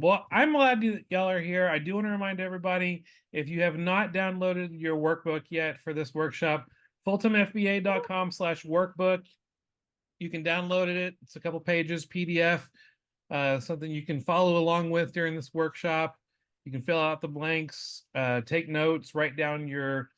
Well, I'm glad y'all are here. I do want to remind everybody, if you have not downloaded your workbook yet for this workshop, fulltimefba.com/workbook. You can download it. It's a couple pages, PDF, something you can follow along with during this workshop. You can fill out the blanks, take notes, write down your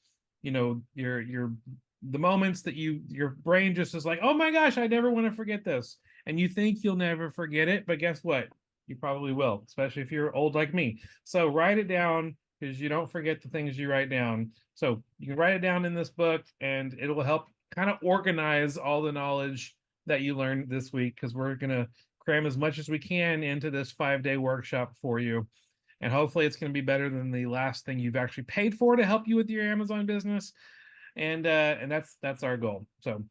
the moments that your brain just is like, oh my gosh, I never want to forget this. And you think you'll never forget it, but guess what? You probably will, especially if you're old like me. So write it down because you don't forget the things you write down. So you can write it down in this book and it will help kind of organize all the knowledge that you learned this week, because we're going to cram as much as we can into this 5-day workshop for you. And hopefully it's going to be better than the last thing you've actually paid for to help you with your Amazon business. And that's our goal. So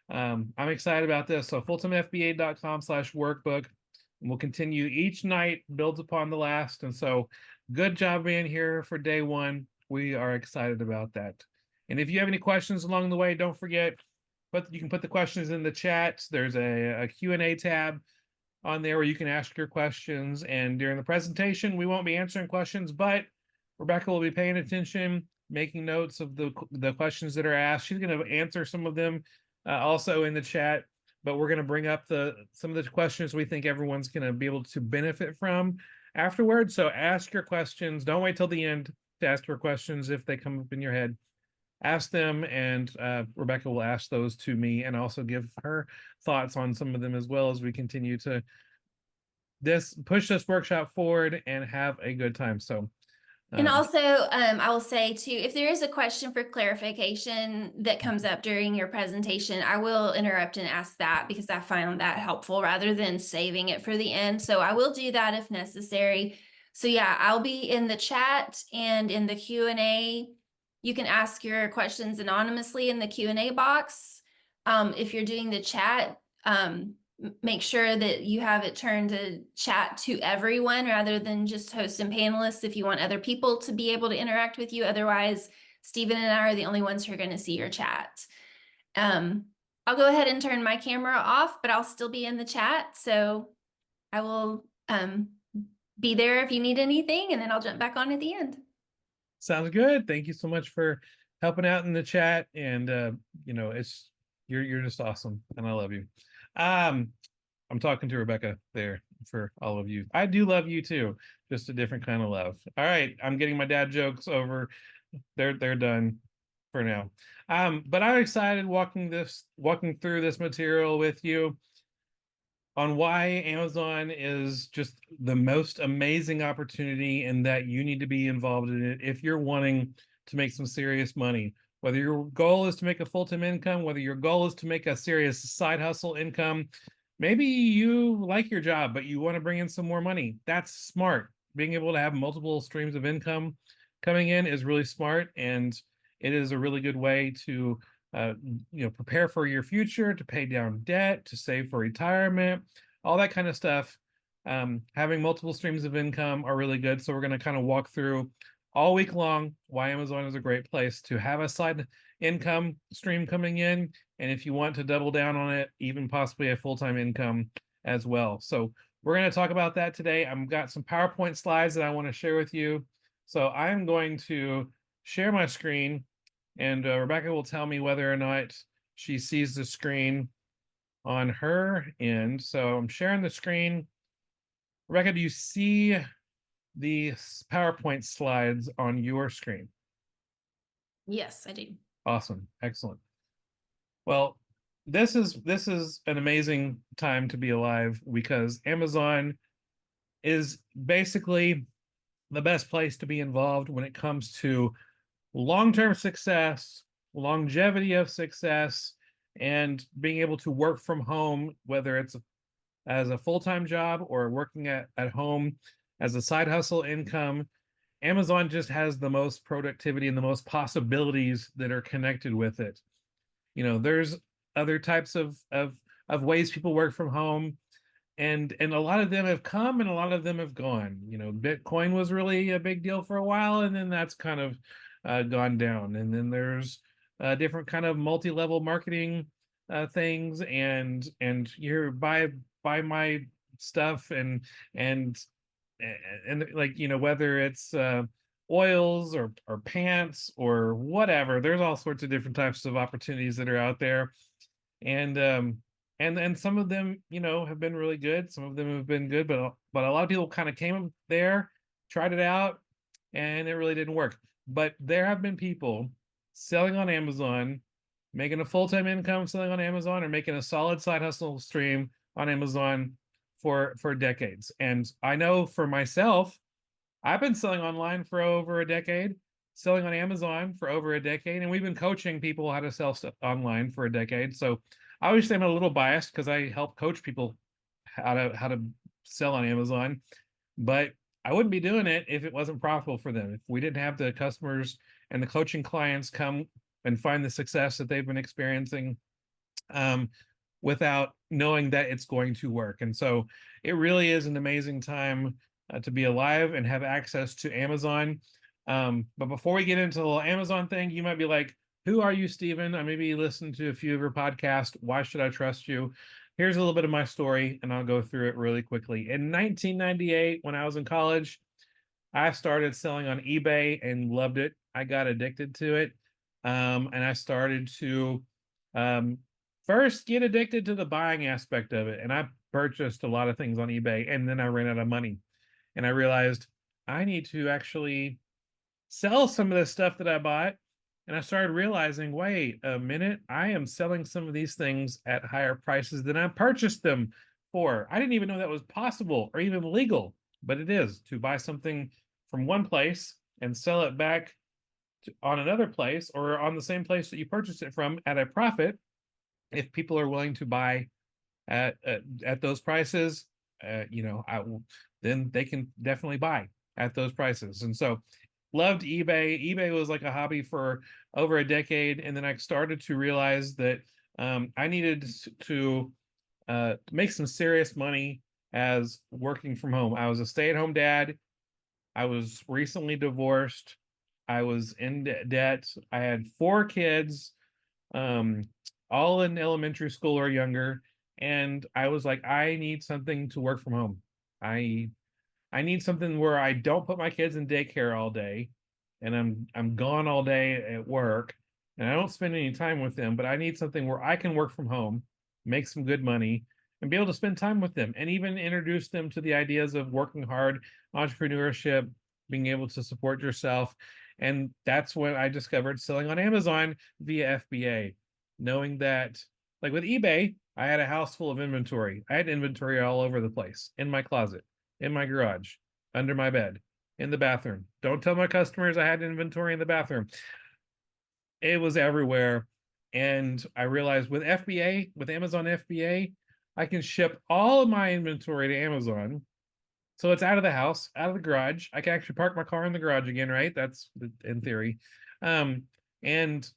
I'm excited about this. So fulltimefba.com/workbook. And we'll continue each night, builds upon the last. And so good job being here for day one. We are excited about that. And if you have any questions along the way, don't forget, but you can put the questions in the chat. There's a Q&A tab on there where you can ask your questions. And during the presentation, we won't be answering questions, but Rebecca will be paying attention, making notes of the questions that are asked. She's going to answer some of them also in the chat, but we're going to bring up some of the questions we think everyone's going to be able to benefit from afterwards. So ask your questions. Don't wait till the end to ask your questions if they come up in your head. Ask them, and Rebecca will ask those to me and also give her thoughts on some of them as well as we continue to push this workshop forward and have a good time. So And also, I will say too, if there is a question for clarification that comes up during your presentation, I will interrupt and ask that because I found that helpful rather than saving it for the end. So I will do that if necessary. So yeah, I'll be in the chat and in the Q&A. You can ask your questions anonymously in the Q&A box. If you're doing the chat, make sure that you have it turned to chat to everyone rather than just host and panelists if you want other people to be able to interact with you. Otherwise, Stephen and I are the only ones who are going to see your chat. I'll go ahead and turn my camera off, but I'll still be in the chat. So I will be there if you need anything, and then I'll jump back on at the end. Sounds good. Thank you so much for helping out in the chat. And you're just awesome, and I love you. I'm talking to Rebecca there for all of you. I do love you too, just a different kind of love. All right, I'm getting my dad jokes over. They're done for now. But I'm excited walking through this material with you on why Amazon is just the most amazing opportunity, and that you need to be involved in it if you're wanting to make some serious money. Whether your goal is to make a full-time income, whether your goal is to make a serious side hustle income, maybe you like your job, but you want to bring in some more money. That's smart. Being able to have multiple streams of income coming in is really smart, and it is a really good way to prepare for your future, to pay down debt, to save for retirement, all that kind of stuff. Having multiple streams of income are really good. So we're going to kind of walk through all week long why Amazon is a great place to have a side income stream coming in. And if you want to double down on it, even possibly a full-time income as well. So we're going to talk about that today. I've got some PowerPoint slides that I want to share with you. So I'm going to share my screen, and Rebecca will tell me whether or not she sees the screen on her end. So I'm sharing the screen. Rebecca, do you see the PowerPoint slides on your screen? Yes, I do. Awesome. Excellent. Well, this is an amazing time to be alive, because Amazon is basically the best place to be involved when it comes to long-term success, longevity of success, and being able to work from home, whether it's as a full-time job or working at home as a side hustle income. Amazon just has the most productivity and the most possibilities that are connected with it. There's other types of ways people work from home, and a lot of them have come and a lot of them have gone. Bitcoin was really a big deal for a while, and then that's kind of gone down. And then there's different kind of multi-level marketing things, and you're buy my stuff, and and like, whether it's oils or pants or whatever, there's all sorts of different types of opportunities that are out there. And some of them, have been really good. Some of them have been good, but a lot of people kind of came there, tried it out, and it really didn't work. But there have been people selling on Amazon, making a full-time income selling on Amazon, or making a solid side hustle stream on Amazon for decades. And I know for myself, I've been selling online for over a decade, selling on Amazon for over a decade, and we've been coaching people how to sell stuff online for a decade. So I always say I'm a little biased because I help coach people how to sell on Amazon, but I wouldn't be doing it if it wasn't profitable for them. If we didn't have the customers and the coaching clients come and find the success that they've been experiencing, um, without knowing that it's going to work. And so it really is an amazing time to be alive and have access to Amazon. But before we get into the little Amazon thing, you might be like, who are you, Stephen? I maybe listened to a few of your podcasts. Why should I trust you? Here's a little bit of my story, and I'll go through it really quickly. In 1998, when I was in college, I started selling on eBay and loved it. I got addicted to it. And I started to um, first get addicted to the buying aspect of it. And I purchased a lot of things on eBay, and then I ran out of money. And I realized I need to actually sell some of the stuff that I bought. And I started realizing, wait a minute, I am selling some of these things at higher prices than I purchased them for. I didn't even know that was possible or even legal, but it is to buy something from one place and sell it back on another place or on the same place that you purchased it from at a profit. If people are willing to buy at those prices, I will, then they can definitely buy at those prices. And so loved eBay. eBay was like a hobby for over a decade. And then I started to realize that I needed to make some serious money as working from home. I was a stay-at-home dad. I was recently divorced. I was in debt. I had 4 kids, um, all in elementary school or younger. And I was like, I need something to work from home. I I need something where I don't put my kids in daycare all day and I'm gone all day at work and I don't spend any time with them, but I need something where I can work from home, make some good money, and be able to spend time with them and even introduce them to the ideas of working hard, entrepreneurship, being able to support yourself. And that's when I discovered selling on Amazon via FBA, knowing that, like with eBay, I had a house full of inventory. I had inventory all over the place in my closet, in my garage, under my bed, in the bathroom. Don't tell my customers I had inventory in the bathroom. It was everywhere. And I realized with FBA, with Amazon FBA, I can ship all of my inventory to Amazon. So it's out of the house, out of the garage. I can actually park my car in the garage again, right? That's in theory. Um, and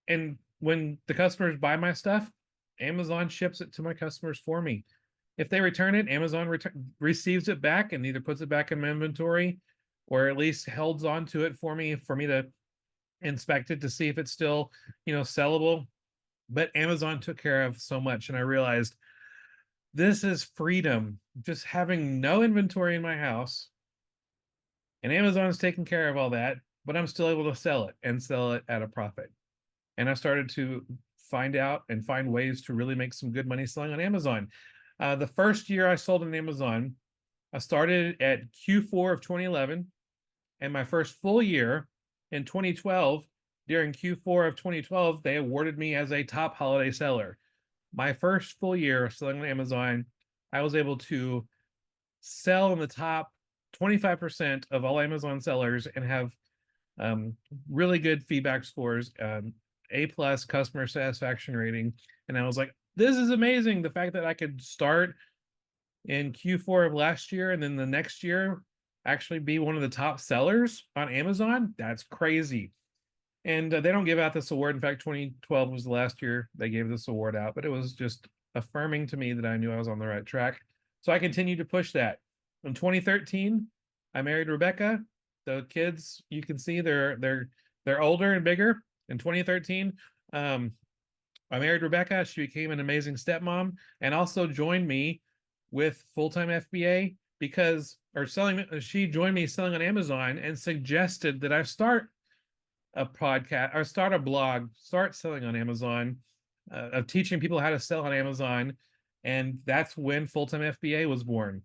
and when the customers buy my stuff, Amazon ships it to my customers for me. If they return it, Amazon receives it back and either puts it back in my inventory or at least holds on to it for me to inspect it to see if it's still, sellable. But Amazon took care of so much, and I realized this is freedom. Just having no inventory in my house, and Amazon's taking care of all that, but I'm still able to sell it and sell it at a profit. And I started to find out and find ways to really make some good money selling on Amazon. The first year I sold on Amazon, I started at Q4 of 2011, and my first full year in 2012, during Q4 of 2012, they awarded me as a top holiday seller. My first full year selling on Amazon, I was able to sell in the top 25% of all Amazon sellers and have really good feedback scores, A plus customer satisfaction rating. And I was like, this is amazing. The fact that I could start in Q4 of last year and then the next year actually be one of the top sellers on Amazon, that's crazy. And they don't give out this award. In fact, 2012 was the last year they gave this award out, but it was just affirming to me that I knew I was on the right track. So I continued to push that. In 2013, I married Rebecca. The kids, you can see they're older and bigger. In 2013, I married Rebecca. She became an amazing stepmom and also joined me with full-time FBA because she joined me selling on Amazon and suggested that I start a podcast or start a blog, start selling on Amazon, of teaching people how to sell on Amazon. And that's when Full-Time FBA was born,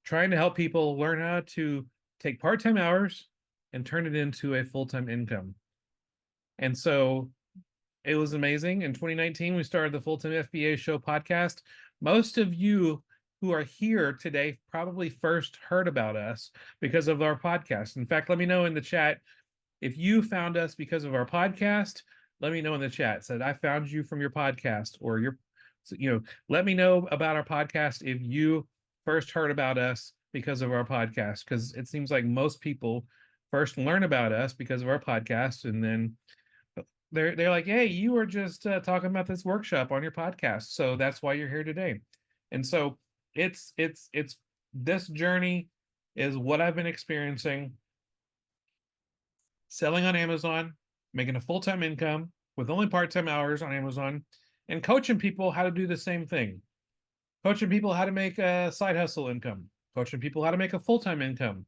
trying to help people learn how to take part-time hours and turn it into a full-time income. And so it was amazing. In 2019, we started the Full-Time FBA Show podcast. Most of you who are here today probably first heard about us because of our podcast. In fact, let me know in the chat if you found us because of our podcast. Let me know in the chat. Said I found you from your podcast, or let me know about our podcast if you first heard about us because of our podcast, because it seems like most people first learn about us because of our podcast, and then they're like, hey, you were just talking about this workshop on your podcast, so that's why you're here today. And so it's this journey is what I've been experiencing, selling on Amazon, making a full-time income with only part-time hours on Amazon, and coaching people how to do the same thing. Coaching people how to make a side hustle income, coaching people how to make a full-time income,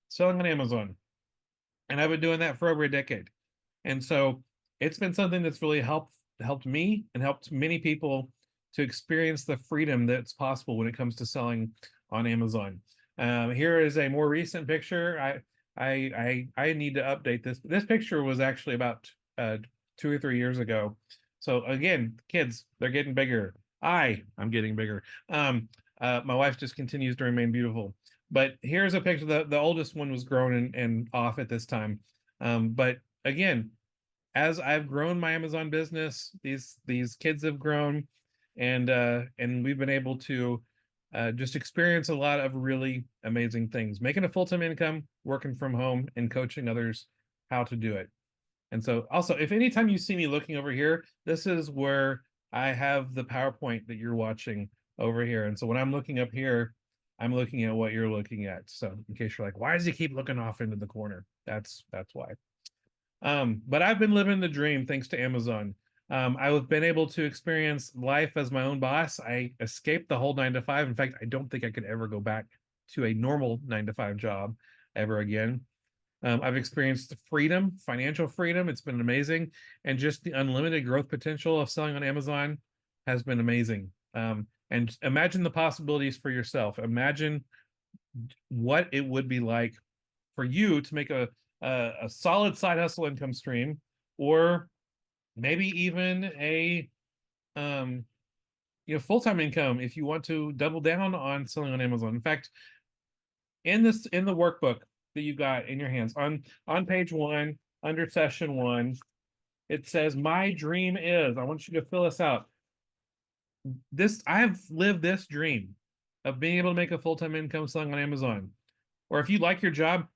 selling on Amazon. And I've been doing that for over a decade. And so it's been something that's really helped me and helped many people to experience the freedom that's possible when it comes to selling on Amazon. Here is a more recent picture. I need to update this. This picture was actually about 2 or 3 years ago. So again, kids, they're getting bigger. I'm getting bigger. My wife just continues to remain beautiful. But here's a picture. The oldest one was grown and off at this time. But again, as I've grown my Amazon business, these kids have grown, and we've been able to just experience a lot of really amazing things, making a full-time income, working from home, and coaching others how to do it. And so also, if anytime you see me looking over here, this is where I have the PowerPoint that you're watching over here. And so when I'm looking up here, I'm looking at what you're looking at. So in case you're like, why does he keep looking off into the corner? That's why. But I've been living the dream thanks to Amazon. I've been able to experience life as my own boss. I escaped the whole 9 to 5. In fact, I don't think I could ever go back to a normal 9 to 5 job ever again. I've experienced freedom, financial freedom. It's been amazing. And just the unlimited growth potential of selling on Amazon has been amazing. And imagine the possibilities for yourself. Imagine what it would be like for you to make a solid side hustle income stream, or maybe even a full-time income if you want to double down on selling on Amazon. In fact, in the workbook that you got in your hands on page 1 under session 1, it says my dream is, I want you to fill this out. I've lived this dream of being able to make a full-time income selling on Amazon. Or if you like your job,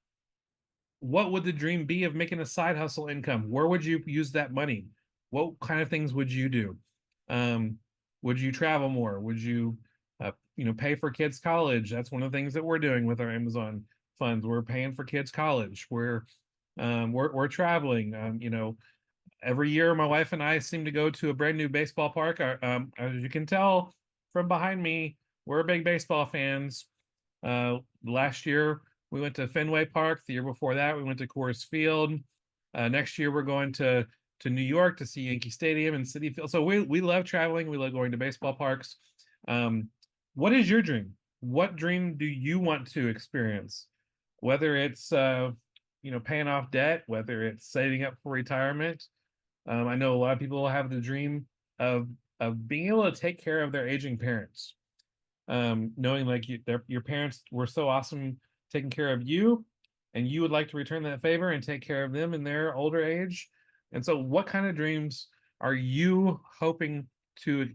what would the dream be of making a side hustle income? Where would you use that money? What kind of things would you do? Would you travel more? Would you, pay for kids' college? That's one of the things that we're doing with our Amazon funds. We're paying for kids' college. We're traveling. Every year, my wife and I seem to go to a brand new baseball park. As you can tell from behind me, we're big baseball fans. Last year, we went to Fenway Park. The year before that, we went to Coors Field. Next year, we're going to New York to see Yankee Stadium and Citi Field. So we love traveling. We love going to baseball parks. What is your dream? What dream do you want to experience? Whether it's paying off debt, whether it's saving up for retirement. I know a lot of people have the dream of being able to take care of their aging parents. Knowing like your parents were so awesome taking care of you, and you would like to return that favor and take care of them in their older age. And so what kind of dreams are you hoping to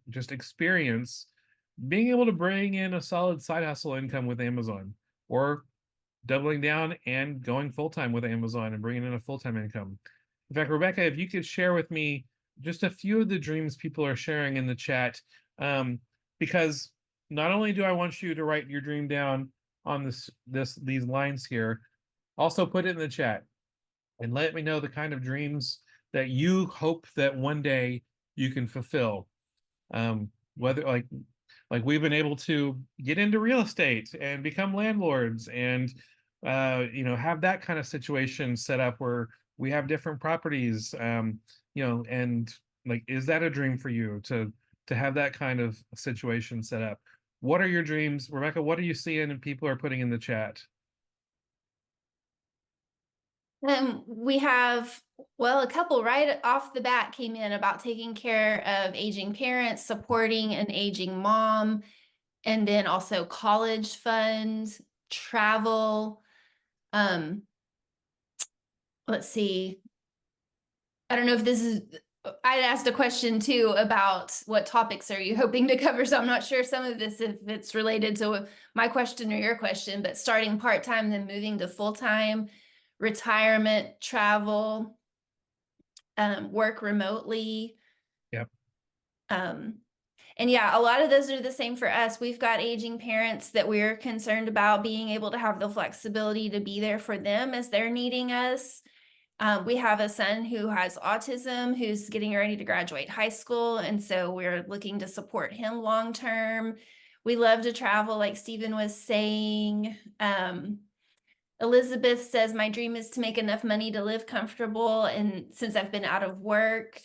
just experience being able to bring in a solid side hustle income with Amazon, or doubling down and going full-time with Amazon and bringing in a full-time income? In fact, Rebecca, if you could share with me just a few of the dreams people are sharing in the chat, because not only do I want you to write your dream down on these lines here, also put it in the chat and let me know the kind of dreams that you hope that one day you can fulfill. Whether like Like we've been able to get into real estate and become landlords and have that kind of situation set up where we have different properties, and like, is that a dream for you to have that kind of situation set up? What are your dreams, Rebecca? What are you seeing and people are putting in the chat? We have, well, a couple right off the bat came in about taking care of aging parents, supporting an aging mom, and then also college funds, travel. Um, let's see. I don't know if this is, I asked a question too about what topics are you hoping to cover. So I'm not sure some of this, if it's related to my question or your question, but starting part-time, then moving to full-time, retirement, travel, work remotely. Yep. And yeah, a lot of those are the same for us. We've got aging parents that we're concerned about being able to have the flexibility to be there for them as they're needing us. We have a son who has autism, who's getting ready to graduate high school. And so we're looking to support him long term. We love to travel, like Stephen was saying. Elizabeth says, my dream is to make enough money to live comfortable. And since I've been out of work,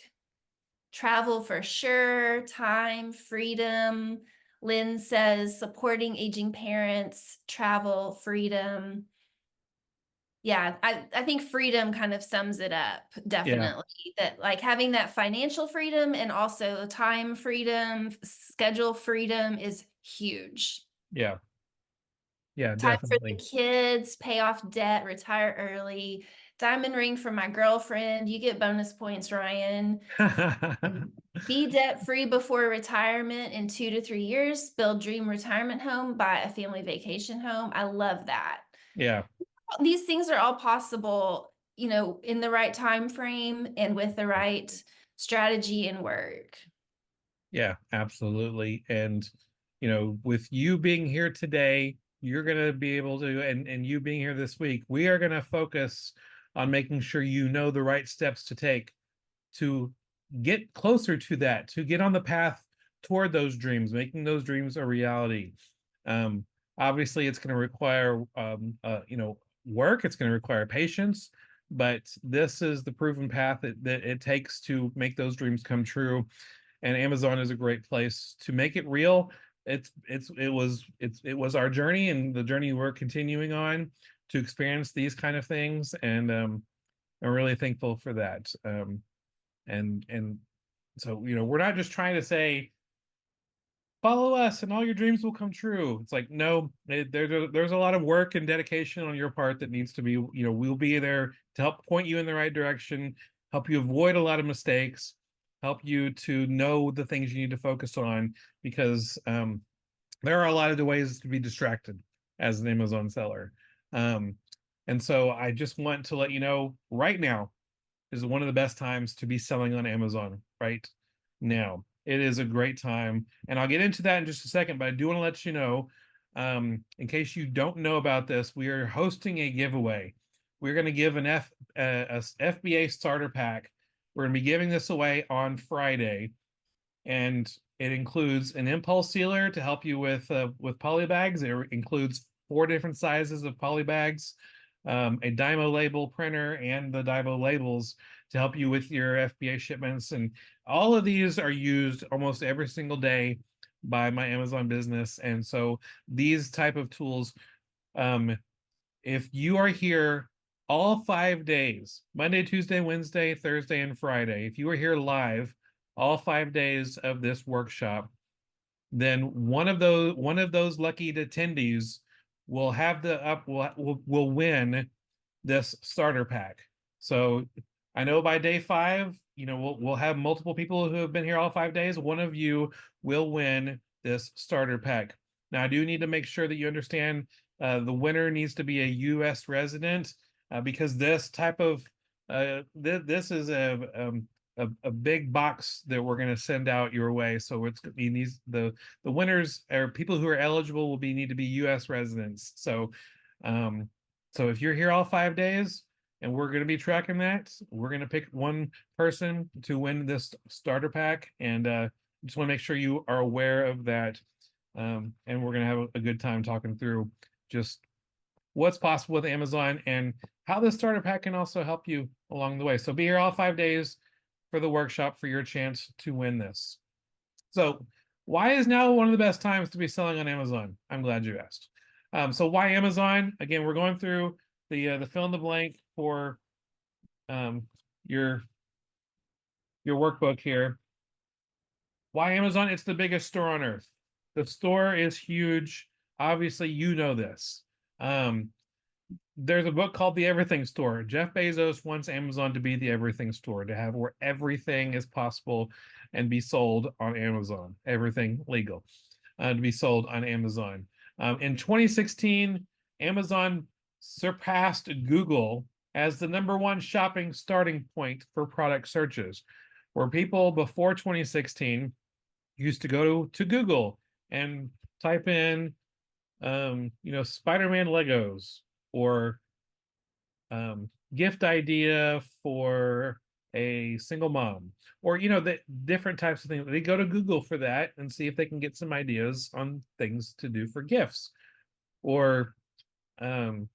travel for sure, time, freedom. Lynn says, supporting aging parents, travel, freedom. Yeah, I think freedom kind of sums it up, Yeah. definitely. That like having that financial freedom and also time freedom, schedule freedom is huge. Yeah. Yeah, Time for the definitely. kids, pay off debt, retire early. Diamond ring for my girlfriend. You get bonus points, Ryan. Be debt free before retirement in 2 to 3 years. Build dream retirement home. Buy a family vacation home. I love that. Yeah. These things are all possible, in the right time frame and with the right strategy and work. Yeah, absolutely. And with you being here today, you're going to be able to, and you being here this week, we are going to focus on making sure you know the right steps to take to get closer to that, to get on the path toward those dreams, making those dreams a reality. Um, Obviously, it's going to require, work. It's going to require patience, but this is the proven path that it takes to make those dreams come true. And Amazon is a great place to make it real. It was our journey, and the journey we're continuing on to experience these kind of things, and I'm really thankful for that. And so we're not just trying to say follow us and all your dreams will come true. It's like, no, there's a lot of work and dedication on your part that needs to be, we'll be there to help point you in the right direction, help you avoid a lot of mistakes, help you to know the things you need to focus on, because there are a lot of the ways to be distracted as an Amazon seller. um, and so I just want to let you know right now is one of the best times to be selling on Amazon right now. It is a great time. And I'll get into that in just a second, but I do want to let you know, in case you don't know about this, we are hosting a giveaway. We're going to give a FBA starter pack. We're going to be giving this away on Friday, and it includes an impulse sealer to help you with poly bags. It includes 4 different sizes of poly bags, a Dymo label printer, and the Dymo labels to help you with your FBA shipments. And all of these are used almost every single day by my Amazon business. And so these type of tools, um, if you are here all 5 days, Monday, Tuesday, Wednesday, Thursday, and Friday, if you are here live all 5 days of this workshop, then one of those lucky attendees will have the up will win this starter pack. So I know by day 5, we'll have multiple people who have been here all 5 days. One of you will win this starter pack. Now I do need to make sure that you understand the winner needs to be a U.S. resident, because this type of this is a big box that we're going to send out your way. So it's these the winners or people who are eligible will need to be U.S. residents. So if you're here all 5 days and we're going to be tracking that, we're going to pick one person to win this starter pack. And just want to make sure you are aware of that. And we're going to have a good time talking through just what's possible with Amazon and how the starter pack can also help you along the way. So be here all 5 days for the workshop for your chance to win this. So why is now one of the best times to be selling on Amazon? I'm glad you asked. So why Amazon? Again, we're going through the fill in the blank for um, your workbook here. Why Amazon? It's the biggest store on earth. The store is huge. Obviously, you know this. Um, there's a book called The Everything Store. Jeff Bezos wants Amazon to be the everything store, to have where everything is possible and be sold on Amazon, everything legal, to be sold on Amazon. In 2016, Amazon surpassed Google as the #1 shopping starting point for product searches, where people before 2016 used to go to Google and type in, Spider-Man Legos or gift idea for a single mom, or the different types of things. They go to Google for that and see if they can get some ideas on things to do for gifts, or um,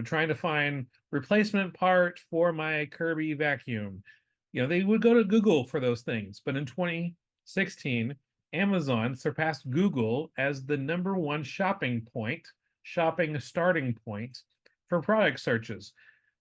trying to find replacement part for my Kirby vacuum. They would go to Google for those things. But in 2016, Amazon surpassed Google as the #1 shopping starting point for product searches.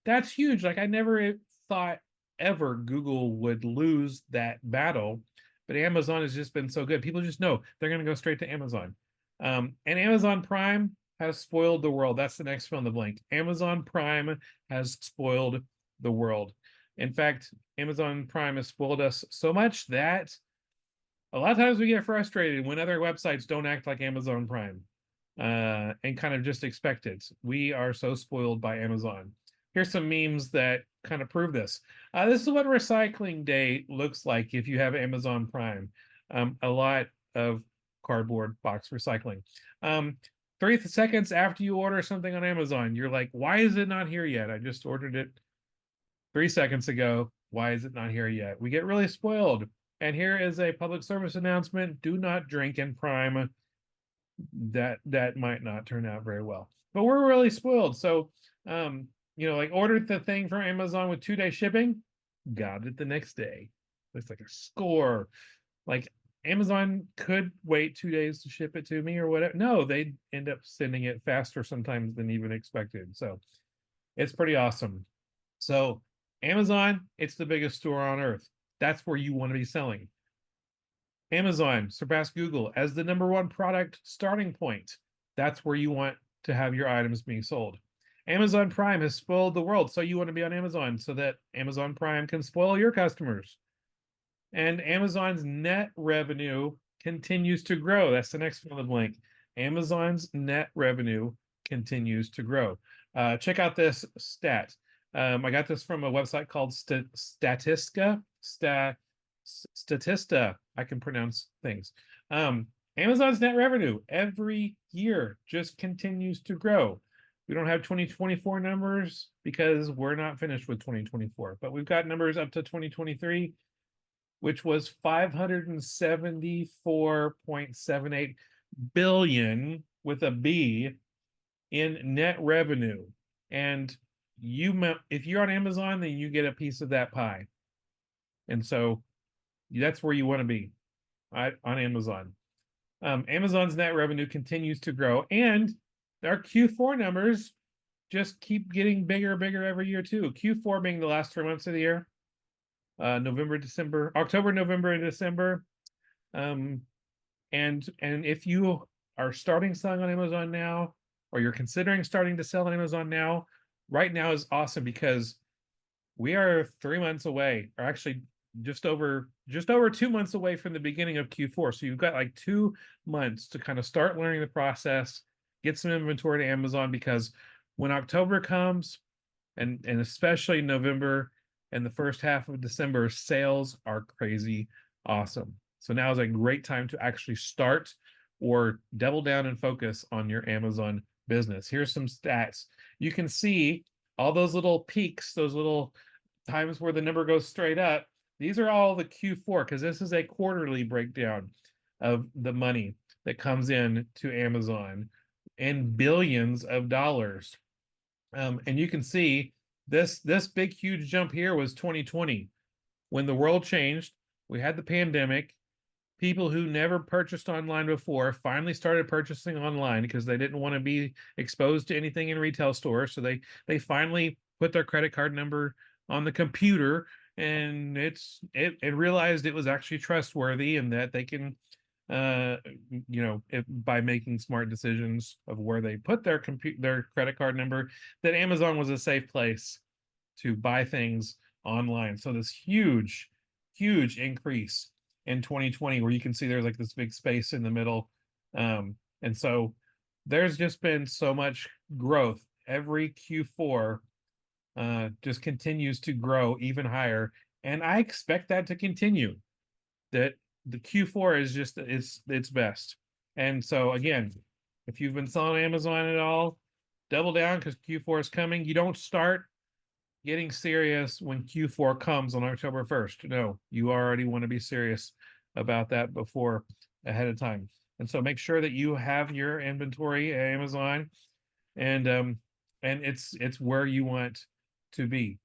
That's huge. Like, I never thought ever Google would lose that battle, but Amazon has just been so good. People just know they're going to go straight to Amazon. And Amazon Prime has spoiled the world. That's the next fill in the blank. Amazon Prime has spoiled the world. In fact, Amazon Prime has spoiled us so much that a lot of times we get frustrated when other websites don't act like Amazon Prime, and kind of just expect it. We are so spoiled by Amazon. Here's some memes that kind of prove this. This is what recycling day looks like if you have Amazon Prime. A lot of cardboard box recycling. 3 seconds after you order something on Amazon, you're like, why is it not here yet? I just ordered it 3 seconds ago. Why is it not here yet? We get really spoiled. And here is a public service announcement. Do not drink in Prime. That might not turn out very well. But we're really spoiled. So, like, ordered the thing from Amazon with 2-day shipping, got it the next day. It's like a score. Like, Amazon could wait 2 days to ship it to me or whatever. No, they end up sending it faster sometimes than even expected. So it's pretty awesome. So Amazon, it's the biggest store on earth. That's where you want to be selling. Amazon surpassed Google as the #1 product starting point. That's where you want to have your items being sold. Amazon Prime has spoiled the world, so you want to be on Amazon so that Amazon Prime can spoil your customers. And Amazon's net revenue continues to grow. That's the next fill in the blank. Amazon's net revenue continues to grow. Check out this stat. I got this from a website called Statista. Statista. I can pronounce things. Amazon's net revenue every year just continues to grow. We don't have 2024 numbers because we're not finished with 2024, but we've got numbers up to 2023, which was 574.78 billion with a B in net revenue. And if you're on Amazon, then you get a piece of that pie. And so that's where you want to be, on Amazon. Amazon's net revenue continues to grow, and our Q4 numbers just keep getting bigger and bigger every year too. Q4 being the last 3 months of the year. October, November, and December. And if you are starting selling on Amazon now, or you're considering starting to sell on Amazon now, right now is awesome because we are 3 months away, or actually just over 2 months away from the beginning of Q4. So you've got like 2 months to kind of start learning the process, get some inventory to Amazon, because when October comes, and especially November and the first half of December, sales are crazy awesome. So now is a great time to actually start or double down and focus on your Amazon business. Here's some stats. You can see all those little peaks, those little times where the number goes straight up. These are all the Q4, because this is a quarterly breakdown of the money. that comes in to Amazon in billions of dollars. And you can see this big huge jump here was 2020 when the world changed. We had the pandemic. People who never purchased online before finally started purchasing online because they didn't want to be exposed to anything in retail stores. So they finally put their credit card number on the computer, and it realized it was actually trustworthy and that they can by making smart decisions of where they put their credit card number, that Amazon was a safe place to buy things online. So this huge increase in 2020, where you can see there's like this big space in the middle. And so there's just been so much growth. Every Q4 just continues to grow even higher. And I expect that to continue. That the Q4 is just it's best. And so again, if you've been selling Amazon at all, double down because Q4 is coming. You don't start getting serious when Q4 comes on October 1st. No, you already want to be serious about that before ahead of time. And so make sure that you have your inventory at Amazon, and it's where you want to be.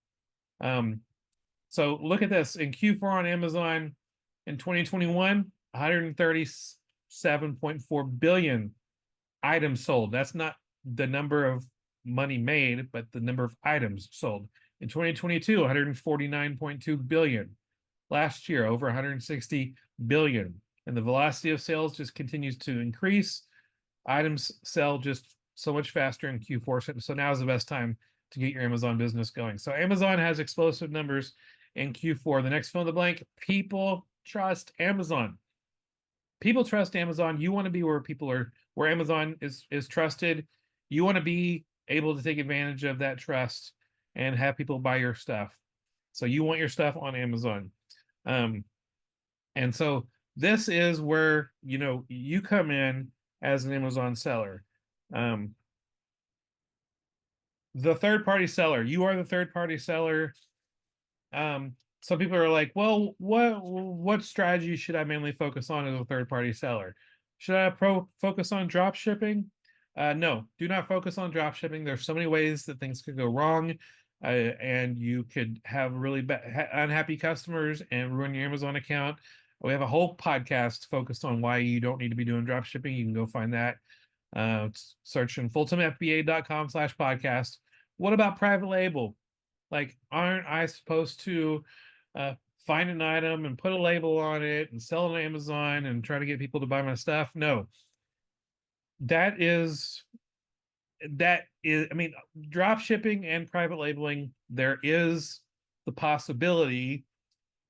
So look at this in Q4 on Amazon in 2021, 137.4 billion items sold. That's not the number of money made, but the number of items sold. In 2022, 149.2 billion. Last year, over 160 billion. And the velocity of sales just continues to increase. Items sell just so much faster in Q4. So now is the best time to get your Amazon business going. So Amazon has explosive numbers in Q4. The next fill in the blank, people trust Amazon. People trust Amazon. You want to be where people are, where Amazon is trusted. You want to be able to take advantage of that trust and have people buy your stuff. So you want your stuff on Amazon. And so this is where, you come in as an Amazon seller. The third-party seller, you are the third-party seller. Some people are like, well, what strategy should I mainly focus on as a third-party seller? Should I focus on drop shipping? No, do not focus on drop shipping. There's so many ways that things could go wrong, and you could have really unhappy customers and ruin your Amazon account. We have a whole podcast focused on why you don't need to be doing drop shipping. You can go find that. Search in fulltimefba.com/podcast. What about private label? Like, aren't I supposed to find an item and put a label on it and sell it on Amazon and try to get people to buy my stuff? No. That is, I mean, drop shipping and private labeling, there is the possibility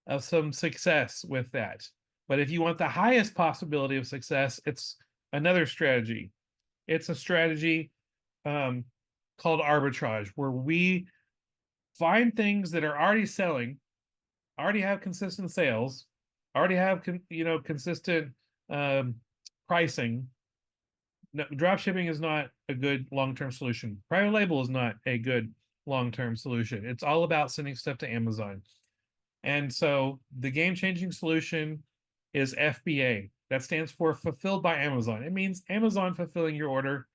of some success with that. But if you want the highest possibility of success, it's another strategy. It's a strategy called arbitrage, where we find things that are already selling, already have consistent sales, already have consistent pricing. No, drop shipping is not a good long-term solution. Private label is not a good long-term solution. It's all about sending stuff to Amazon. And so the game-changing solution is FBA. That stands for Fulfilled by Amazon. It means Amazon fulfilling your order,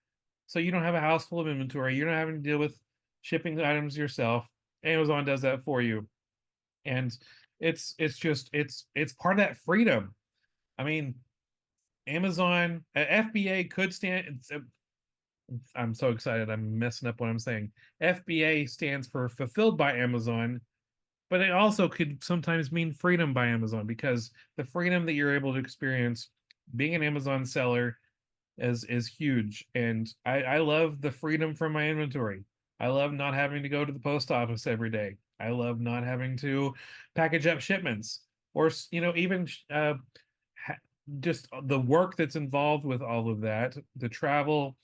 so you don't have a house full of inventory. You're not having to deal with shipping the items yourself. Amazon does that for you. And it's part of that freedom. I mean, Amazon, FBA could stand. I'm so excited. I'm messing up what I'm saying. FBA stands for Fulfilled by Amazon, but it also could sometimes mean freedom by Amazon, because the freedom that you're able to experience being an Amazon seller is huge. And I love the freedom from my inventory. I love not having to go to the post office every day. I love not having to package up shipments, or even just the work that's involved with all of that, the travel.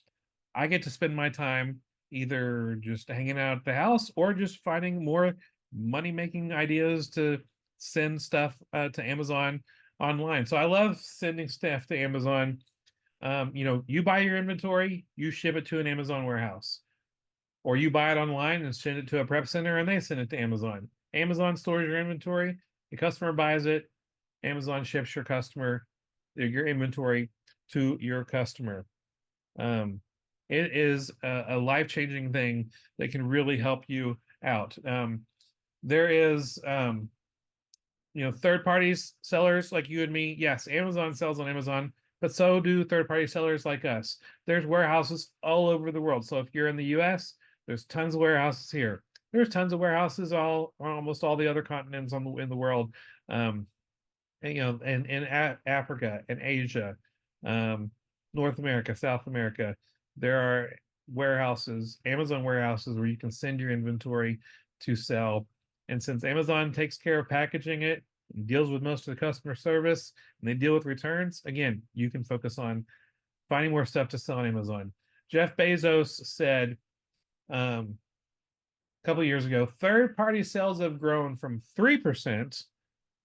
I get to spend my time either just hanging out at the house or just finding more money-making ideas to send stuff to Amazon online. So I love sending stuff to Amazon. You buy your inventory, you ship it to an Amazon warehouse, or you buy it online and send it to a prep center and they send it to Amazon. Amazon stores your inventory, the customer buys it, Amazon ships your customer your inventory to your customer. It is a life-changing thing that can really help you out. There is third parties sellers like you and me. Yes, Amazon sells on Amazon, but so do third party sellers like us. There's warehouses all over the world. So if you're in the US, there's tons of warehouses here. There's tons of warehouses all on almost all the other continents in the world. And, in Africa and Asia, North America, South America, there are warehouses, Amazon warehouses, where you can send your inventory to sell. And since Amazon takes care of packaging it and deals with most of the customer service, and they deal with returns, again, you can focus on finding more stuff to sell on Amazon. Jeff Bezos said a couple of years ago, third-party sales have grown from 3%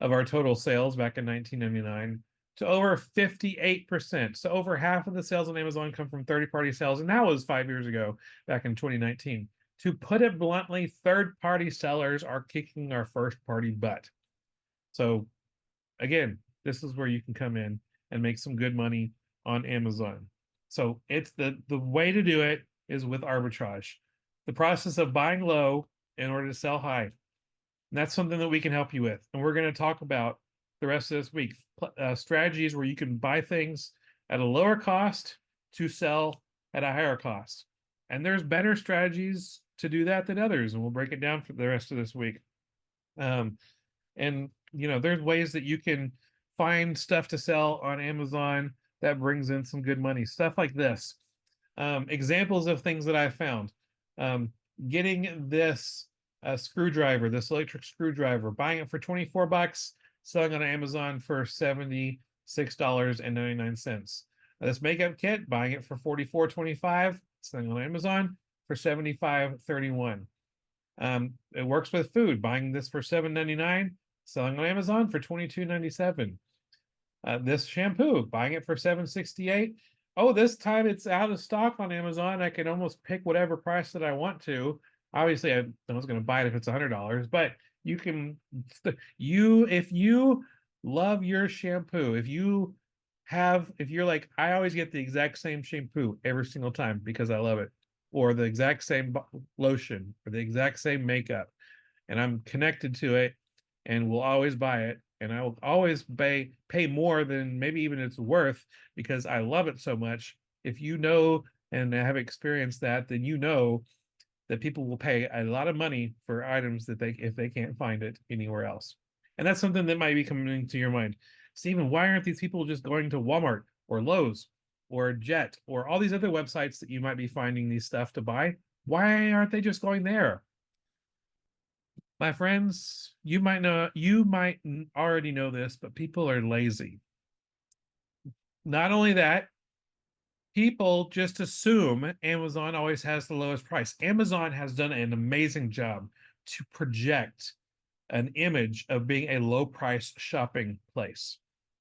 of our total sales back in 1999 to over 58%. So over half of the sales on Amazon come from third-party sales, and that was 5 years ago, back in 2019. To put it bluntly, third-party sellers are kicking our first-party butt. So again, this is where you can come in and make some good money on Amazon. So it's the way to do it is with arbitrage. The process of buying low in order to sell high. And that's something that we can help you with. And we're going to talk about the rest of this week, strategies where you can buy things at a lower cost to sell at a higher cost. And there's better strategies to do that than others. And we'll break it down for the rest of this week. And there's ways that you can find stuff to sell on Amazon that brings in some good money. Stuff like this. Examples of things that I found. Getting this screwdriver, this electric screwdriver, buying it for $24, selling on Amazon for $76.99. This makeup kit, buying it for $44.25, selling on Amazon for $75.31. It works with food, buying this for $7.99, selling on Amazon for $22.97. This shampoo, buying it for $7.68. Oh, this time it's out of stock on Amazon. I can almost pick whatever price that I want to. Obviously, I was going to buy it if it's $100, but you can, if you love your shampoo, if you're like, I always get the exact same shampoo every single time because I love it, or the exact same lotion, or the exact same makeup, and I'm connected to it and will always buy it. And I will always pay more than maybe even it's worth because I love it so much. If you know and have experienced that, then you know that people will pay a lot of money for items that if they can't find it anywhere else. And that's something that might be coming to your mind. Stephen, why aren't these people just going to Walmart or Lowe's or Jet or all these other websites that you might be finding these stuff to buy? Why aren't they just going there? My friends, you might already know this, but people are lazy. Not only that, people just assume Amazon always has the lowest price. Amazon has done an amazing job to project an image of being a low price shopping place.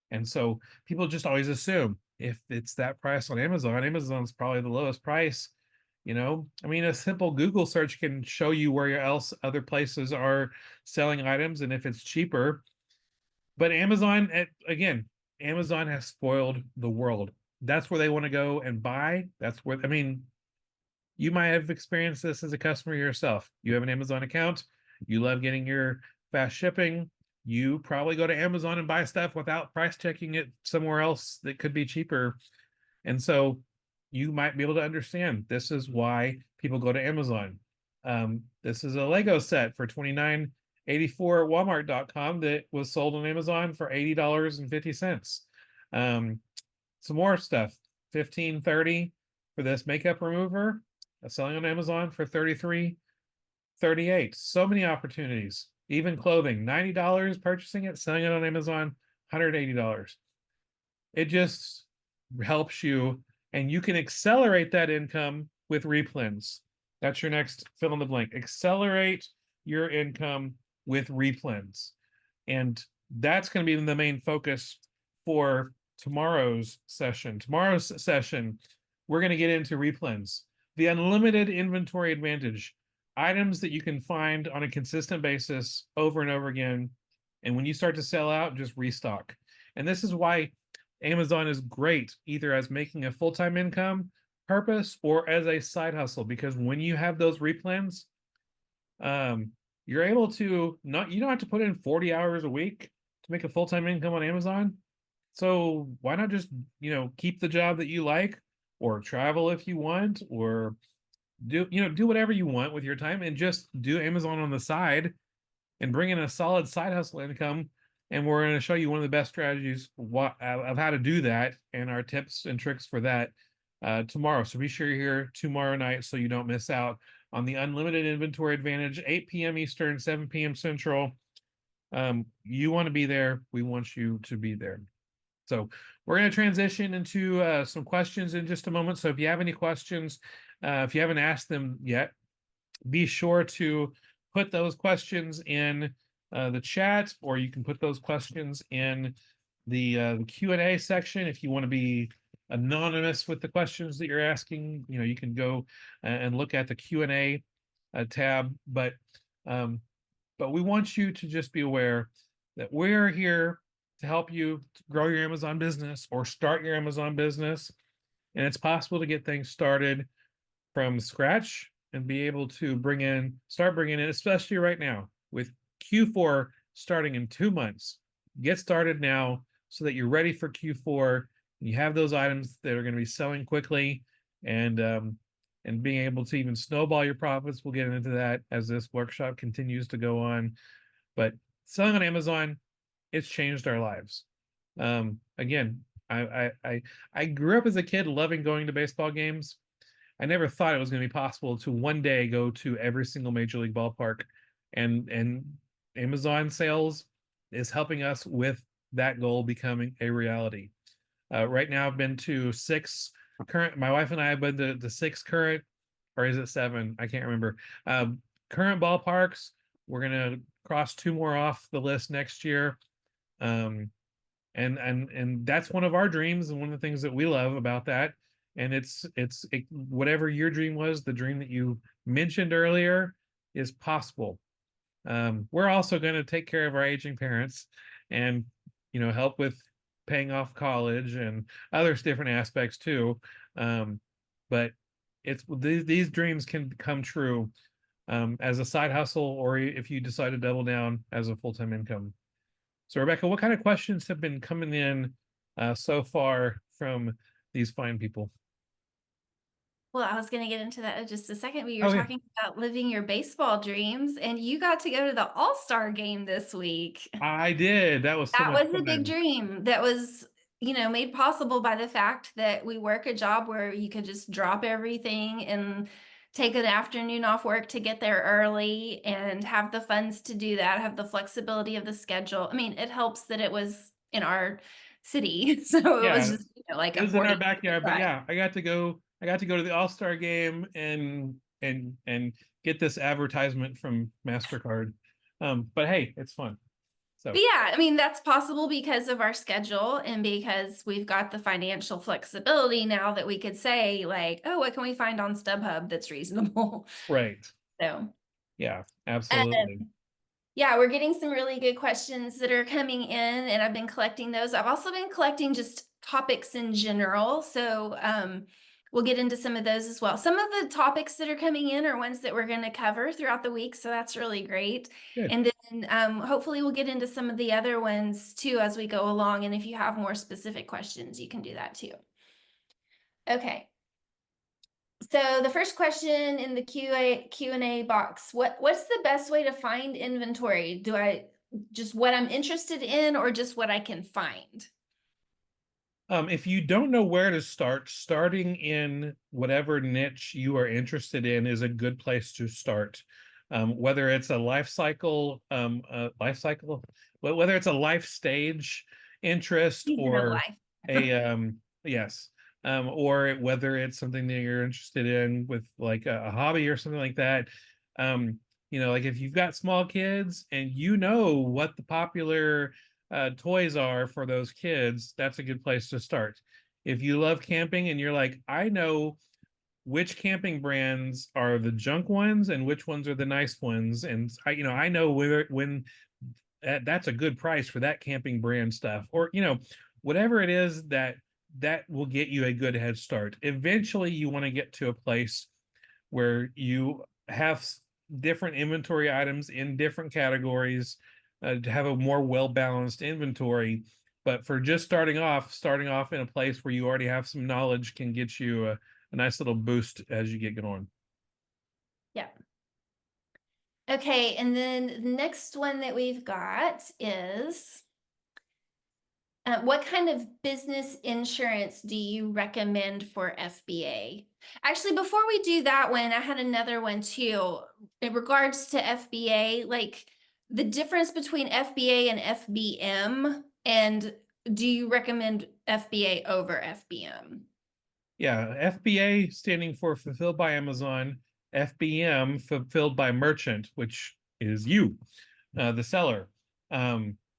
And so people just always assume if it's that price on Amazon, Amazon's probably the lowest price. A simple Google search can show you where else other places are selling items and if it's cheaper. But Amazon has spoiled the world. That's where they want to go and buy. You might have experienced this as a customer yourself. You have an Amazon account. You love getting your fast shipping. You probably go to Amazon and buy stuff without price checking it somewhere else that could be cheaper. And so you might be able to understand this is why people go to Amazon. This is a Lego set for $29.84 at Walmart.com that was sold on Amazon for $80.50. Some more stuff, $15.30 for this makeup remover, selling on Amazon for $33.38. So many opportunities. Even clothing, $90 purchasing it, selling it on Amazon, $180. It just helps you, and you can accelerate that income with replens. That's your next fill in the blank. Accelerate your income with replens. And that's going to be the main focus for tomorrow's session. Tomorrow's session, we're going to get into replens, the unlimited inventory advantage, items that you can find on a consistent basis over and over again. And when you start to sell out, just restock. And this is why Amazon is great either as making a full-time income purpose or as a side hustle, because when you have those replans, um, you're able to not, you don't have to put in 40 hours a week to make a full-time income on Amazon. So why not just, keep the job that you like, or travel if you want, or do whatever you want with your time and just do Amazon on the side and bring in a solid side hustle income. And we're going to show you one of the best strategies of how to do that and our tips and tricks for that tomorrow. So be sure you're here tomorrow night so you don't miss out on the unlimited inventory advantage, 8 p.m. Eastern, 7 p.m. Central. You want to be there. We want you to be there. So we're going to transition into some questions in just a moment. So if you have any questions, if you haven't asked them yet, be sure to put those questions in the chat, or you can put those questions in the Q&A section. If you want to be anonymous with the questions that you're asking, you can go and look at the Q&A tab. But we want you to just be aware that we're here to help you to grow your Amazon business or start your Amazon business. And it's possible to get things started from scratch and be able to start bringing in, especially right now with Q4 starting in 2 months. Get started now so that you're ready for Q4 and you have those items that are going to be selling quickly, and being able to even snowball your profits. We'll get into that as this workshop continues to go on. But selling on Amazon, it's changed our lives. Again, I grew up as a kid loving going to baseball games. I never thought it was going to be possible to one day go to every single major league ballpark, and Amazon sales is helping us with that goal becoming a reality. Right now, I've been to 6 current. My wife and I have been to the 6 current, or is it 7? I can't remember. Current ballparks. We're gonna cross 2 more off the list next year. And that's one of our dreams and one of the things that we love about that. And whatever your dream was, the dream that you mentioned earlier is possible. We're also going to take care of our aging parents and help with paying off college and other different aspects too. But these dreams can come true as a side hustle, or if you decide to double down as a full-time income. So Rebecca, what kind of questions have been coming in so far from these fine people? Well, I was going to get into that in just a second, but you were Oh yeah, talking about living your baseball dreams, and you got to go to the All-Star game this week. I did. That was so That much was a big fun. dream that was, made possible by the fact that we work a job where you could just drop everything and take an afternoon off work to get there early and have the funds to do that, have the flexibility of the schedule. I mean, it helps that it was in our city. So it was Yeah, just, like it a was in our 40 backyard, but drive. yeah, I got to go. I got to go to the All-Star game and get this advertisement from MasterCard. But hey, it's fun. But So yeah, I mean, that's possible because of our schedule and because we've got the financial flexibility now that we could say, like, oh, what can we find on StubHub that's reasonable? right, So, yeah, um, absolutely. yeah, we're getting some really good questions that are coming in, and I've been collecting those. I've also been collecting just topics in general. So, we'll get into some of those as well. Some of the topics that are coming in are ones that we're going to cover throughout the week. So that's really great. Good. And then hopefully we'll get into some of the other ones too as we go along. And if you have more specific questions, you can do that too. Okay. So the first question in the Q&A box, what's the best way to find inventory? Do I just what I'm interested in or just what I can find? If you don't know where to start, starting in whatever niche you are interested in is a good place to start. Whether it's a whether it's a life stage interest, Season of or life. yes, or whether it's something that you're interested in with like a hobby or something like that. Like if you've got small kids and you know what the popular toys are for those kids, that's a good place to start. If you love camping and you're like, I know which camping brands are the junk ones and which ones are the nice ones, and I know when that's a good price for that camping brand stuff, or whatever it is that will get you a good head start. Eventually, you want to get to a place where you have different inventory items in different categories to have a more well-balanced inventory. But for just starting off in a place where you already have some knowledge can get you a nice little boost as you get going. Yeah. Okay, and then the next one that we've got is what kind of business insurance do you recommend for FBA? Actually, before we do that one, I had another one too. In regards to FBA, like the difference between FBA and FBM, and do you recommend FBA over FBM? Yeah, FBA standing for Fulfilled by Amazon, FBM Fulfilled by Merchant, which is you, the seller.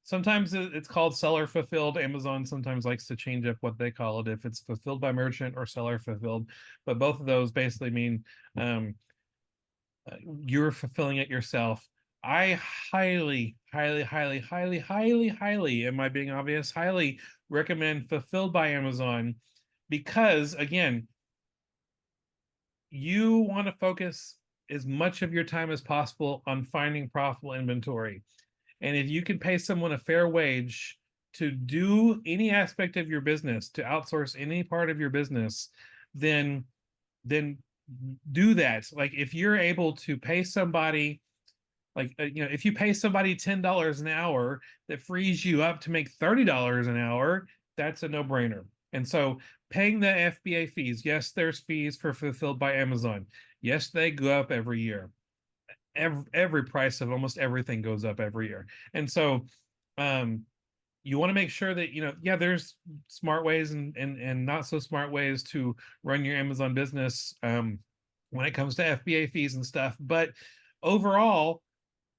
Sometimes it's called seller fulfilled. Amazon sometimes likes to change up what they call it if it's fulfilled by merchant or seller fulfilled, but both of those basically mean um, you're fulfilling it yourself. I highly, am I being obvious? Highly recommend Fulfilled by Amazon because, again, you want to focus as much of your time as possible on finding profitable inventory. And if you can pay someone a fair wage to do any aspect of your business, to outsource any part of your business, then do that. Like if you're able to pay somebody, like if you pay somebody $10 an hour, that frees you up to make $30 an hour. That's a no-brainer. And so paying the FBA fees, yes, there's fees for Fulfilled by Amazon. Yes, they go up every year. Every price of almost everything goes up every year. And so you want to make sure that, yeah, there's smart ways and not so smart ways to run your Amazon business when it comes to FBA fees and stuff. But overall,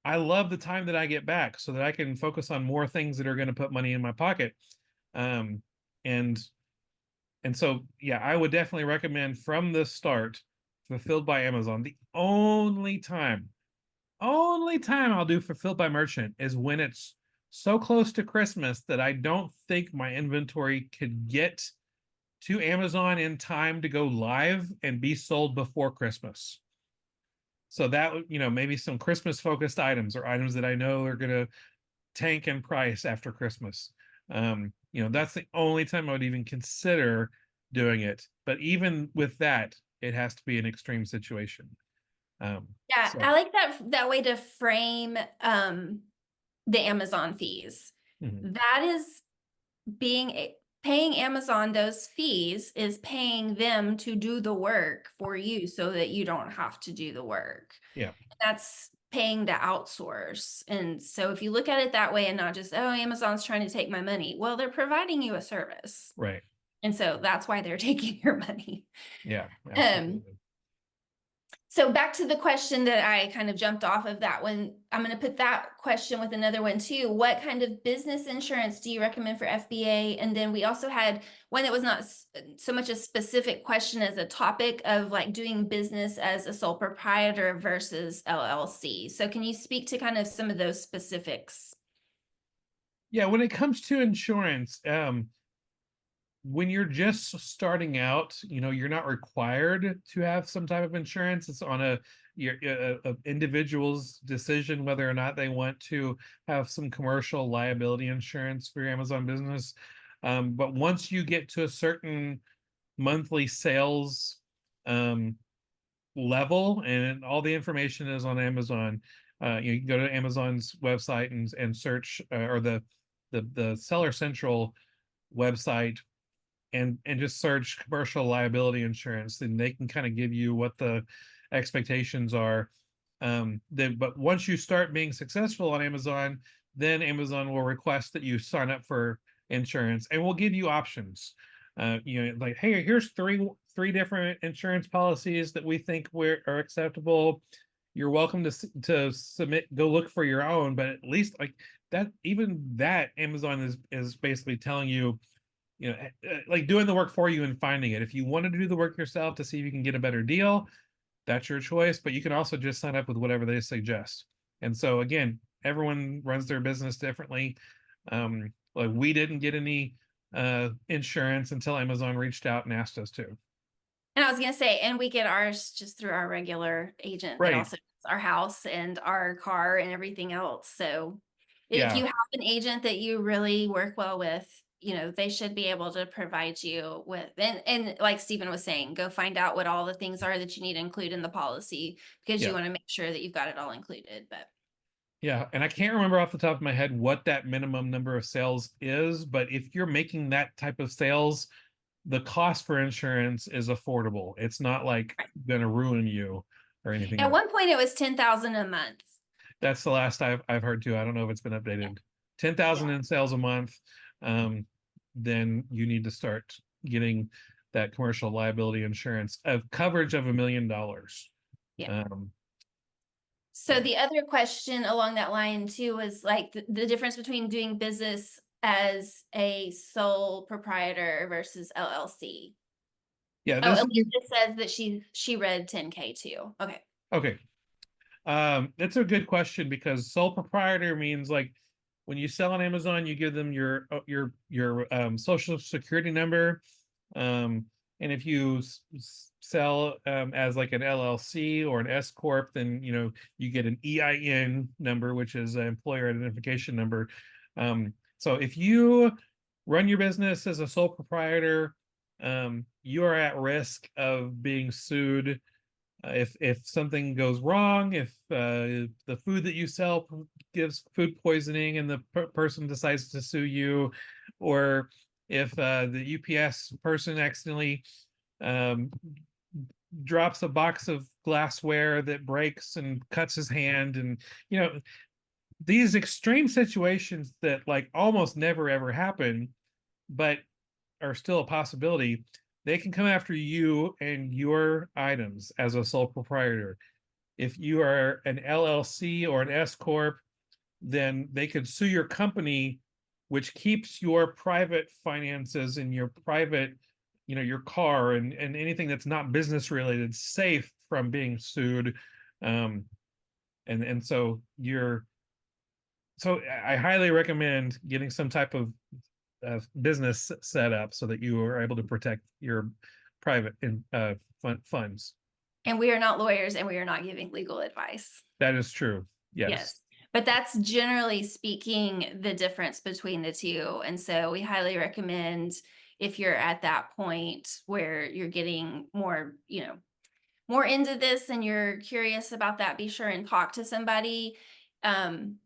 I love the time that I get back so that I can focus on more things that are going to put money in my pocket. Um, and so, yeah, I would definitely recommend from the start Fulfilled by Amazon. The only time I'll do Fulfilled by Merchant is when it's so close to Christmas that I don't think my inventory could get to Amazon in time to go live and be sold before Christmas. So that, maybe some Christmas focused items or items that I know are going to tank in price after Christmas. That's the only time I would even consider doing it. But even with that, it has to be an extreme situation. Yeah, So I like that way to frame the Amazon fees. mhm. That is paying Amazon those fees is paying them to do the work for you so that you don't have to do the work. Yeah, That's paying to outsource. And so if you look at it that way and not just, oh, Amazon's trying to take my money, well, they're providing you a service. right. And so that's why they're taking your money. Yeah, Um, absolutely. So back to the question that I kind of jumped off of that one. I'm going to put that question with another one too. What kind of business insurance do you recommend for FBA? And then we also had one that was not so much a specific question as a topic of like doing business as a sole proprietor versus LLC. So can you speak to kind of some of those specifics? Yeah, when it comes to insurance, when you're just starting out, you're not required to have some type of insurance. It's on a individual's decision whether or not they want to have some commercial liability insurance for your Amazon business. But once you get to a certain monthly sales level, and all the information is on Amazon, you can go to Amazon's website and search or the Seller Central website and just search commercial liability insurance, and they can kind of give you what the expectations are. But once you start being successful on Amazon, then Amazon will request that you sign up for insurance, and we'll give you options. Like, hey, here's three different insurance policies that we think are acceptable. You're welcome to submit, go look for your own, but at least like that, even that Amazon is basically telling you, like doing the work for you and finding it. If you wanted to do the work yourself to see if you can get a better deal, that's your choice. But you can also just sign up with whatever they suggest. And so again, everyone runs their business differently. Like we didn't get any insurance until Amazon reached out and asked us to. And I was gonna say, and we get ours just through our regular agent that Right. also does our house and our car and everything else. So if Yeah. you have an agent that you really work well with, they should be able to provide you with, and like Stephen was saying, go find out what all the things are that you need to include in the policy because you Yeah. want to make sure that you've got it all included. But Yeah. And I can't remember off the top of my head what that minimum number of sales is, but if you're making that type of sales, the cost for insurance is affordable. It's not like gonna ruin you or anything at like one point it was 10,000 a month. that's the last I've heard too. I don't know if it's been Yeah. updated. 10,000 Yeah. in sales a month, um, then you need to start getting that commercial liability insurance of coverage of $1 million. Yeah. Um, So yeah, the other question along that line too was like the difference between doing business as a sole proprietor versus LLC. yeah. Oh, This is Elisa says that she read 10K too. Okay. okay. It's a good question because sole proprietor means like when you sell on Amazon, you give them your social security number. And if you sell as like an LLC or an S corp, then you get an EIN number, which is an employer identification number. So if you run your business as a sole proprietor, you are at risk of being sued if something goes wrong, if the food that you sell gives food poisoning and the person decides to sue you, or if the UPS person accidentally um, drops a box of glassware that breaks and cuts his hand, and you know these extreme situations that like almost never ever happen, but are still a possibility. They can come after you and your items as a sole proprietor. If you are an LLC or an S corp, then they could sue your company, which keeps your private finances and your private, your car and anything that's not business related safe from being sued. Um, and so I highly recommend getting some type of business set up so that you are able to protect your private funds. And we are not lawyers and we are not giving legal advice. That is true. Yes. Yes. But that's generally speaking the difference between the two. And so we highly recommend if you're at that point where you're getting more, more into this and you're curious about that, be sure and talk to somebody. Um,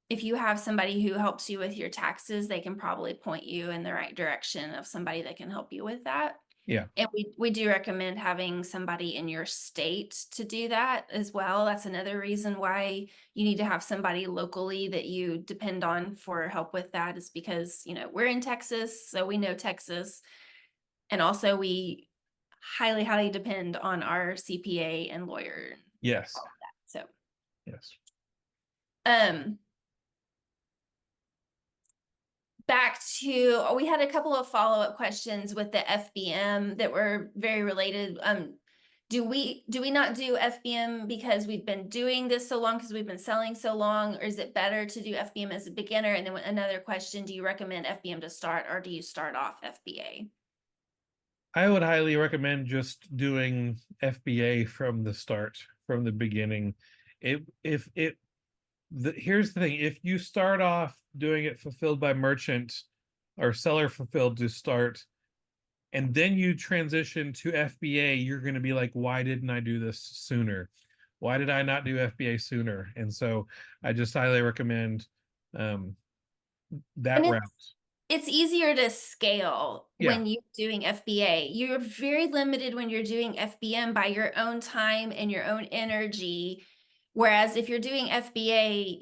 if you have somebody who helps you with your taxes, they can probably point you in the right direction of somebody that can help you with that. Yeah. And we do recommend having somebody in your state to do that as well. That's another reason why you need to have somebody locally that you depend on for help with that, is because, we're in Texas, so we know Texas. And also we highly, highly depend on our CPA and lawyer. Yes. All of that. So, Yes. um, back to, we had a couple of follow-up questions with the FBM that were very related. Do we not do FBM because we've been doing this so long, because we've been selling so long, or is it better to do FBM as a beginner? And then another question, do you recommend FBM to start, or do you start off FBA? I would highly recommend just doing FBA from the start, from the beginning. Here's the thing: if you start off doing it fulfilled by merchant or seller fulfilled to start, and then you transition to FBA, you're going to be like, why didn't I do this sooner? Why did I not do FBA sooner? And so I just highly recommend um, that And route. it's easier to scale Yeah. when you're doing FBA. You're very limited when you're doing FBM by your own time and your own energy. Whereas if you're doing FBA,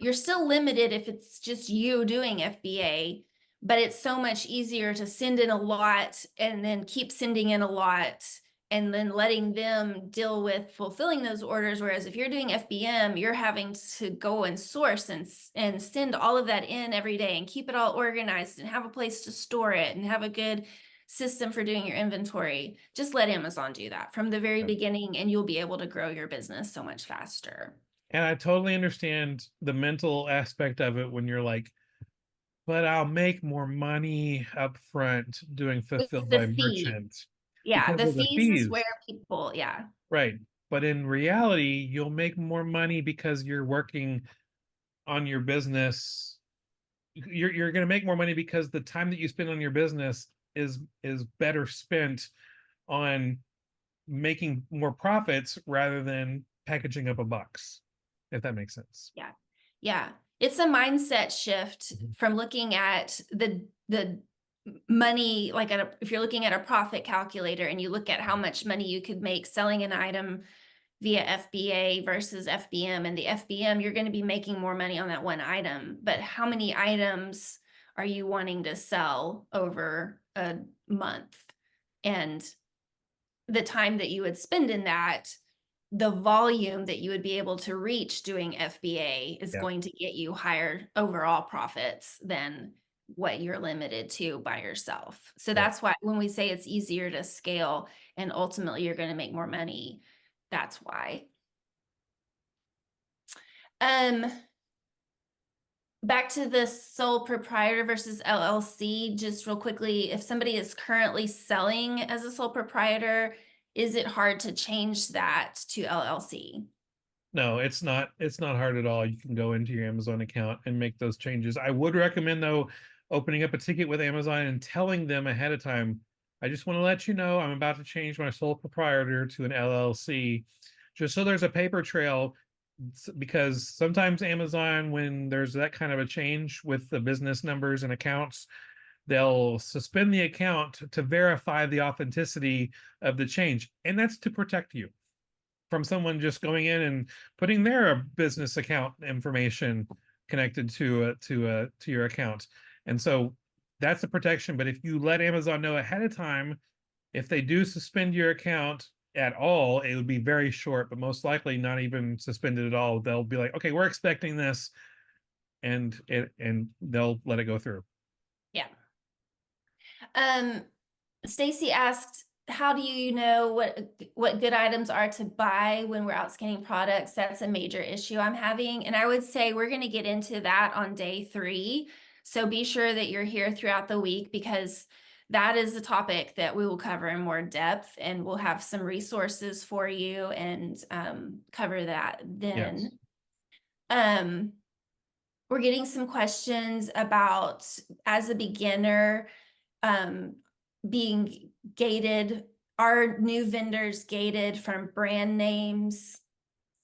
you're still limited if it's just you doing FBA, but it's so much easier to send in a lot and then keep sending in a lot and then letting them deal with fulfilling those orders. Whereas if you're doing FBM, you're having to go and source and send all of that in every day and keep it all organized and have a place to store it and have a good system for doing your inventory. Just let Amazon do that from the very beginning, and you'll be able to grow your business so much faster. And I totally understand the mental aspect of it when you're like, but I'll make more money up front doing With fulfilled the by fee. merchant Yeah, because the of the fees is where fees. people, yeah. Right. But in reality, you'll make more money because you're working on your business. You're going to make more money because the time that you spend on your business is better spent on making more profits rather than packaging up a box, if that makes sense. Yeah. Yeah. It's a mindset shift Mhm. from looking at the money, like if you're looking at a profit calculator and you look at how much money you could make selling an item via FBA versus FBM, and the FBM, you're going to be making more money on that one item. But how many items are you wanting to sell over a month? And the time that you would spend in that, the volume that you would be able to reach doing FBA is Yeah. going to get you higher overall profits than what you're limited to by yourself. So Yeah. that's why when we say it's easier to scale and ultimately you're going to make more money, that's why. Um, Back to the sole proprietor versus LLC, just real quickly, if somebody is currently selling as a sole proprietor, is it hard to change that to LLC? No, it's not hard at all. You can go into your Amazon account and make those changes. I would recommend though opening up a ticket with Amazon and telling them ahead of time, I just want to let you know I'm about to change my sole proprietor to an LLC, just so there's a paper trail. Because sometimes Amazon, when there's that kind of a change with the business numbers and accounts, they'll suspend the account to verify the authenticity of the change, and that's to protect you from someone just going in and putting their business account information connected to your account. And so that's the protection. But if you let Amazon know ahead of time, if they do suspend your account at all, it would be very short, but most likely not even suspended at all. They'll be like, okay, we're expecting this, and they'll let it go through. Yeah. Um, Stacy asked, how do you know what good items are to buy when we're out scanning products? That's a major issue I'm having. And I would say we're going to get into that on day 3. So be sure that you're here throughout the week, because that is a topic that we will cover in more depth, and we'll have some resources for you and cover that Yes. then. Um, we're getting some questions about, as a beginner, um, being gated. Are new vendors gated from brand names?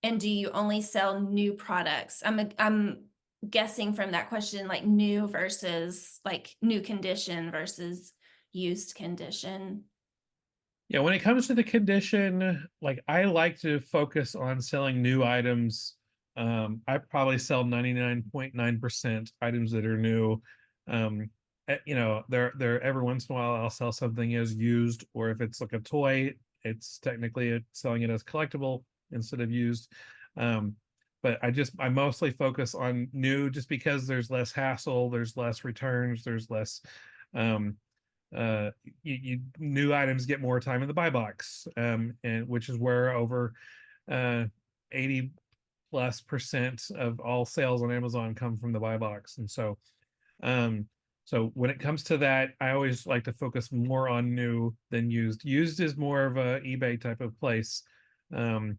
And do you only sell new products? I'm guessing from that question, like new versus like new condition versus used condition. Yeah, when it comes to the condition, like I like to focus on selling new items. I probably sell 99.9% items that are new. You know, there every once in a while I'll sell something as used, or if it's like a toy, it's technically selling it as collectible instead of used. Um, but I mostly focus on new just because there's less hassle, there's less returns, there's less um uh new items get more time in the buy box, and which is where over 80 plus percent of all sales on Amazon come from the buy box. And so so when it comes to that, I always like to focus more on new than used. Used is more of a eBay type of place. um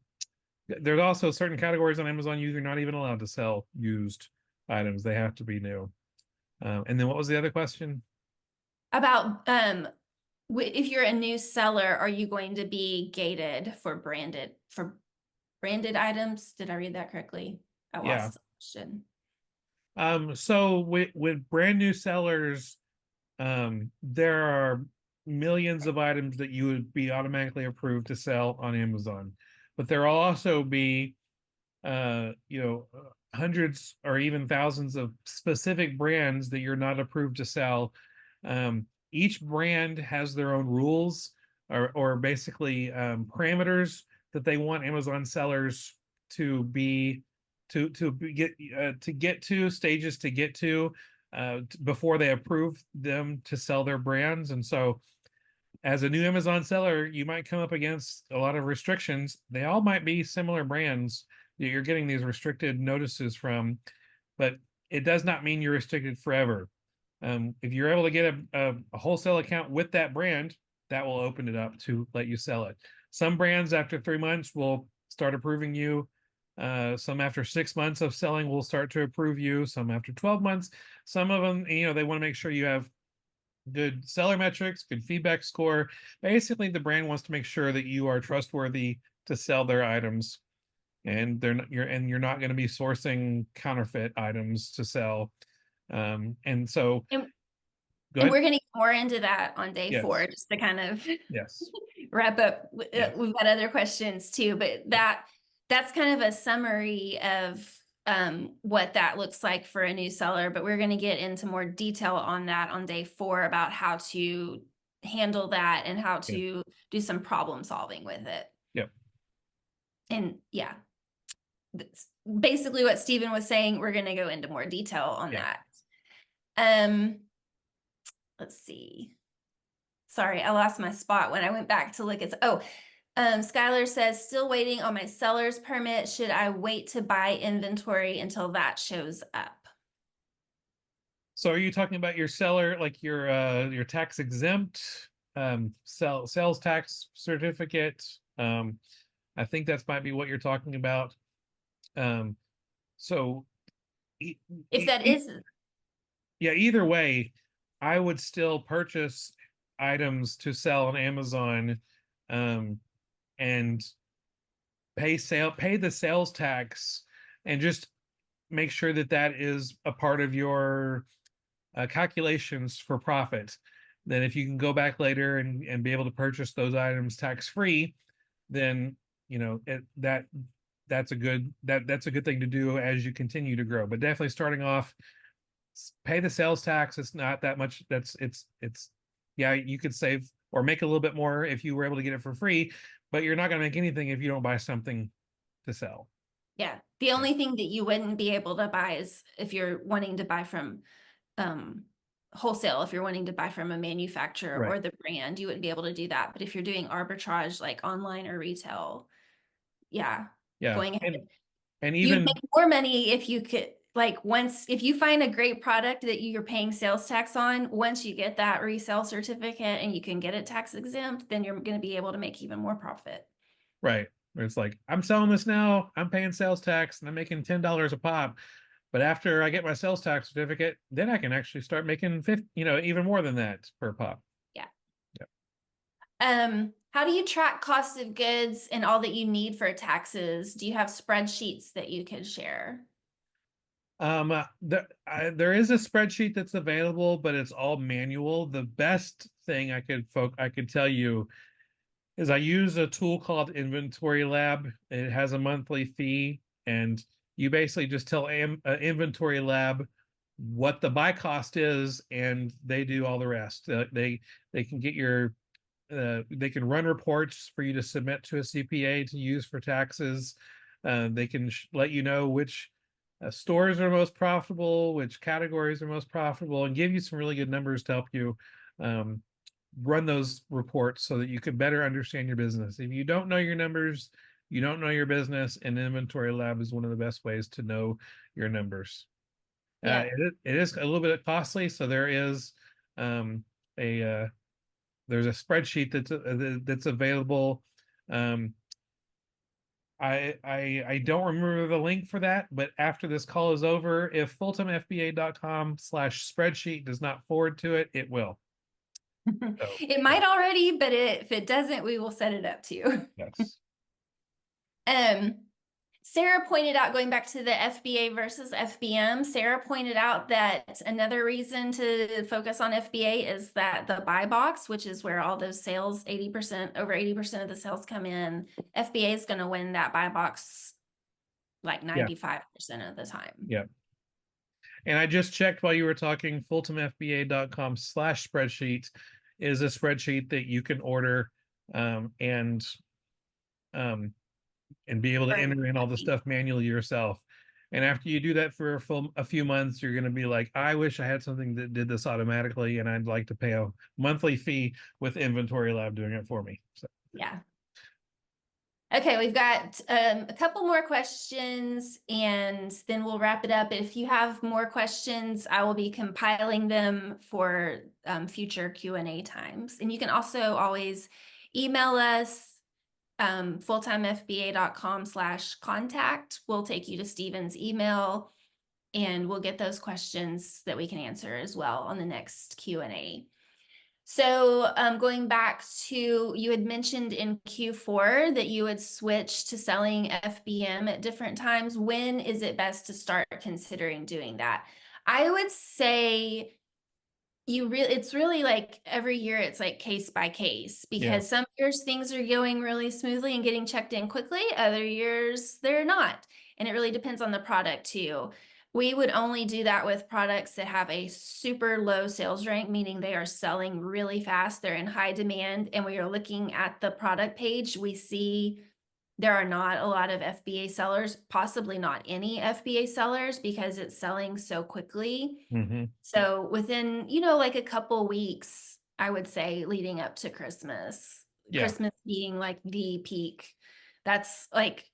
there's also certain categories on Amazon you're not even allowed to sell used items, they have to be new. And then what was the other question? About if you're a new seller, are you going to be gated for branded items? Did I read that correctly? I Yeah. lost the question. So with brand new sellers, there are millions of items that you would be automatically approved to sell on Amazon, but there will also be, hundreds or even thousands of specific brands that you're not approved to sell. Each brand has their own rules, or basically parameters that they want Amazon sellers to be to get to stages to get to before they approve them to sell their brands. And so as a new Amazon seller, you might come up against a lot of restrictions. They all might be similar brands that you're getting these restricted notices from, but it does not mean you're restricted forever. If you're able to get a wholesale account with that brand, that will open it up to let you sell it. Some brands after 3 months will start approving you. Some after 6 months of selling will start to approve you. Some after 12 months. Some of them, they want to make sure you have good seller metrics, good feedback score. Basically, the brand wants to make sure that you are trustworthy to sell their items, and you're not going to be sourcing counterfeit items to sell. And so, And, go and ahead. we're going to get more into that on day Yes. 4, just to kind of Yes. wrap up. Yes. We've got other questions too, but that's kind of a summary of what that looks like for a new seller. But we're going to get into more detail on that on day 4 about how to handle that and how Yeah. to do some problem solving with it. Yep. And yeah, that's basically what Stephen was saying. We're going to go into more detail on Yeah. that. Let's see. Sorry, I lost my spot when I went back to look at. Skylar says, still waiting on my seller's permit. Should I wait to buy inventory until that shows up? So, are you talking about your seller, like your tax exempt sales tax certificate? I think that might be what you're talking about. Um, so, e- If e- that e- is, yeah, either way, I would still purchase items to sell on Amazon, um, and pay the sales tax, and just make sure that that is a part of your calculations for profit. Then, if you can go back later and be able to purchase those items tax free, then that's a good thing to do as you continue to grow. But definitely starting off, pay the sales tax. It's not that much. It's yeah, you could save or make a little bit more if you were able to get it for free, but you're not going to make anything if you don't buy something to sell. yeah, the Yeah. only thing that you wouldn't be able to buy is if you're wanting to buy from um, wholesale. If you're wanting to buy from a manufacturer Right. or the brand, you wouldn't be able to do that. But if you're doing arbitrage like online or retail, yeah, Yeah. going ahead. And You'd even make more money if you could, like, if you find a great product that you're paying sales tax on, once you get that resale certificate and you can get it tax exempt, then you're going to be able to make even more profit. right. Where it's like, I'm selling this now, I'm paying sales tax, and I'm making $10 a pop. But after I get my sales tax certificate, then I can actually start making 50, even more than that per pop. Yeah. Yeah. How do you track cost of goods and all that you need for taxes? Do you have spreadsheets that you could share? There is a spreadsheet that's available, but it's all manual. The best thing I could tell you is I use a tool called Inventory Lab. It has a monthly fee, and you basically just tell Inventory Lab what the buy cost is, and they do all the rest. They can get they can run reports for you to submit to a CPA to use for taxes. They can let you know which stores are most profitable, which categories are most profitable, and give you some really good numbers to help you um, run those reports so that you can better understand your business. If you don't know your numbers, you don't know your business, and Inventory Lab is one of the best ways to know your numbers. Yeah. It is a little bit costly, so there is um, a there's a spreadsheet that's available. Um, I don't remember the link for that, but after this call is over, if fulltimefba.com/spreadsheet does not forward to it, it will. So It might already, but if it doesn't, we will set it up to you. yes. Um, Sarah pointed out, going back to the FBA versus FBM, Sarah pointed out that another reason to focus on FBA is that the buy box, which is where all those sales, 80%, over 80% of the sales come in, FBA is going to win that buy box like Yeah. 95% of the time. Yeah. And I just checked while you were talking, fulltimefba.com/spreadsheet is a spreadsheet that you can order and um, be able to Or- enter in all the stuff manually yourself. And after you do that for a few months, you're going to be like, I wish I had something that did this automatically, and I'd like to pay a monthly fee with Inventory Lab doing it for me. So Yeah. Okay, we've got a couple more questions and then we'll wrap it up. If you have more questions, I will be compiling them for future Q&A times. And you can also always email us, fulltimefba.com/contact. We'll take you to Stephen's email and we'll get those questions that we can answer as well on the next Q&A. So going back to, you had mentioned in Q4 that you would switch to selling FBM at different times. When is it best to start considering doing that? I would say it's really like every year it's like case by case, Yeah. because some years things are going really smoothly and getting checked in quickly, other years they're not. And it really depends on the product too. We would only do that with products that have a super low sales rank, meaning they are selling really fast, they're in high demand, and we are looking at the product page, we see there are not a lot of FBA sellers, possibly not any FBA sellers, because it's selling so quickly. Mm-hmm. So within, like a couple weeks, I would say leading up to Christmas, Yeah. Christmas being like the peak. That's like,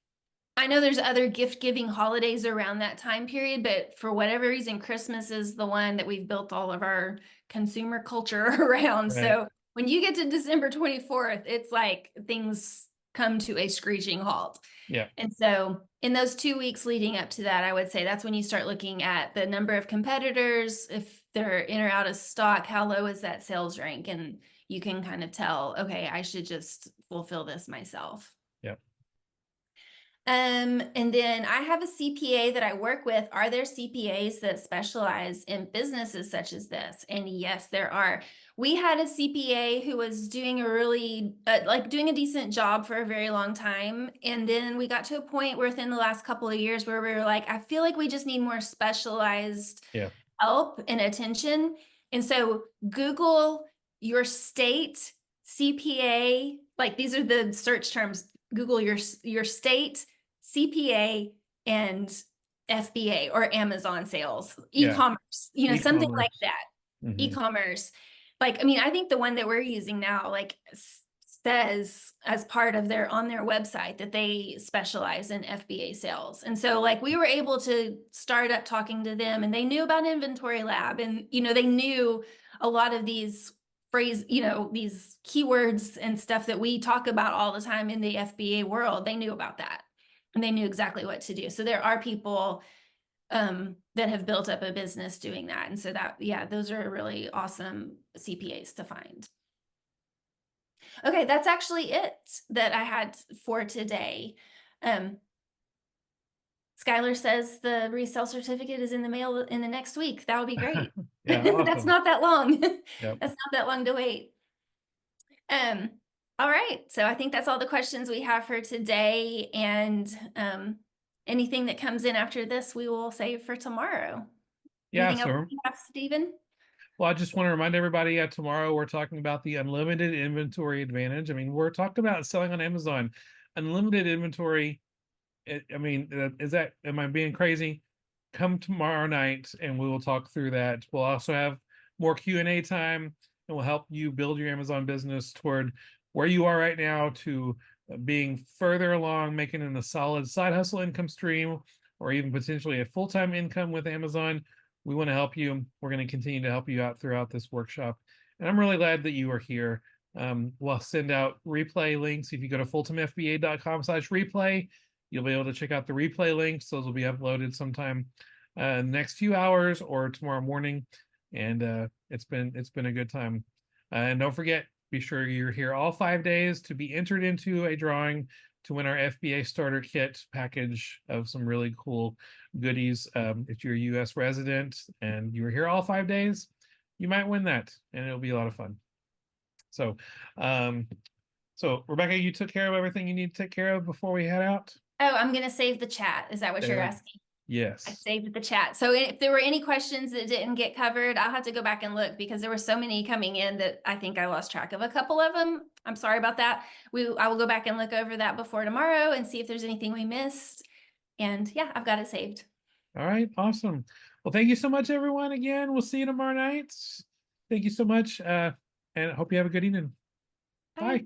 I know there's other gift giving holidays around that time period, but for whatever reason, Christmas is the one that we've built all of our consumer culture around. Right. So when you get to December 24th, it's like things come to a screeching halt. Yeah. And so in those 2 weeks leading up to that, I would say that's when you start looking at the number of competitors, if they're in or out of stock, how low is that sales rank? And you can kind of tell, okay, I should just fulfill this myself. Yeah. And then I have a CPA that I work with. Are there CPAs that specialize in businesses such as this? And yes, there are. We had a CPA who was doing a really, doing a decent job for a very long time. And then we got to a point within the last couple of years where we were like, I feel like we just need more specialized Yeah. help and attention. And so Google your state CPA, like these are the search terms. Google your state CPA and FBA or Amazon sales, Yeah. e-commerce, something like E-commerce. that. Mm-hmm. E-commerce. Like, I mean, I think the one that we're using now, like says as part of on their website that they specialize in FBA sales. And so like we were able to start up talking to them, and they knew about Inventory Lab, and they knew a lot of these these keywords and stuff that we talk about all the time in the FBA world. They knew about that and they knew exactly what to do. So there are people that have built up a business doing that. And so those are really awesome CPAs to find. Okay, that's actually it that I had for today. Skylar says the resale certificate is in the mail in the next week. That would be great. Yeah. Awesome. That's not that long. Yep. That's not that long to wait. All right. So I think that's all the questions we have for today. And anything that comes in after this, we will save for tomorrow. Yeah. Anything else So, you have, Stephen? well, I just want to remind everybody, tomorrow we're talking about the unlimited inventory advantage. I mean, we're talking about selling on Amazon. Unlimited inventory. Am I being crazy? Come tomorrow night and we will talk through that. We'll also have more Q&A time, and we'll help you build your Amazon business toward where you are right now to being further along, making it a solid side hustle income stream, or even potentially a full-time income with Amazon. We want to help you. We're going to continue to help you out throughout this workshop. And I'm really glad that you are here. We'll send out replay links. If you go to fulltimefba.com/replay, you'll be able to check out the replay links. Those will be uploaded sometime in the next few hours or tomorrow morning. And it's been a good time. And don't forget, be sure you're here all 5 days to be entered into a drawing to win our FBA starter kit package of some really cool goodies. If you're a U.S. resident and you're here all 5 days, you might win that, and it'll be a lot of fun. So, Rebecca, you took care of everything you need to take care of before we head out? Oh, I'm going to save the chat. Is that what you're asking? Yes. I saved the chat. So if there were any questions that didn't get covered, I'll have to go back and look, because there were so many coming in that I think I lost track of a couple of them. I'm sorry about that. I will go back and look over that before tomorrow and see if there's anything we missed. And yeah, I've got it saved. All right. Awesome. Well, thank you so much, everyone. Again, we'll see you tomorrow night. Thank you so much. And I hope you have a good evening. Bye. Bye.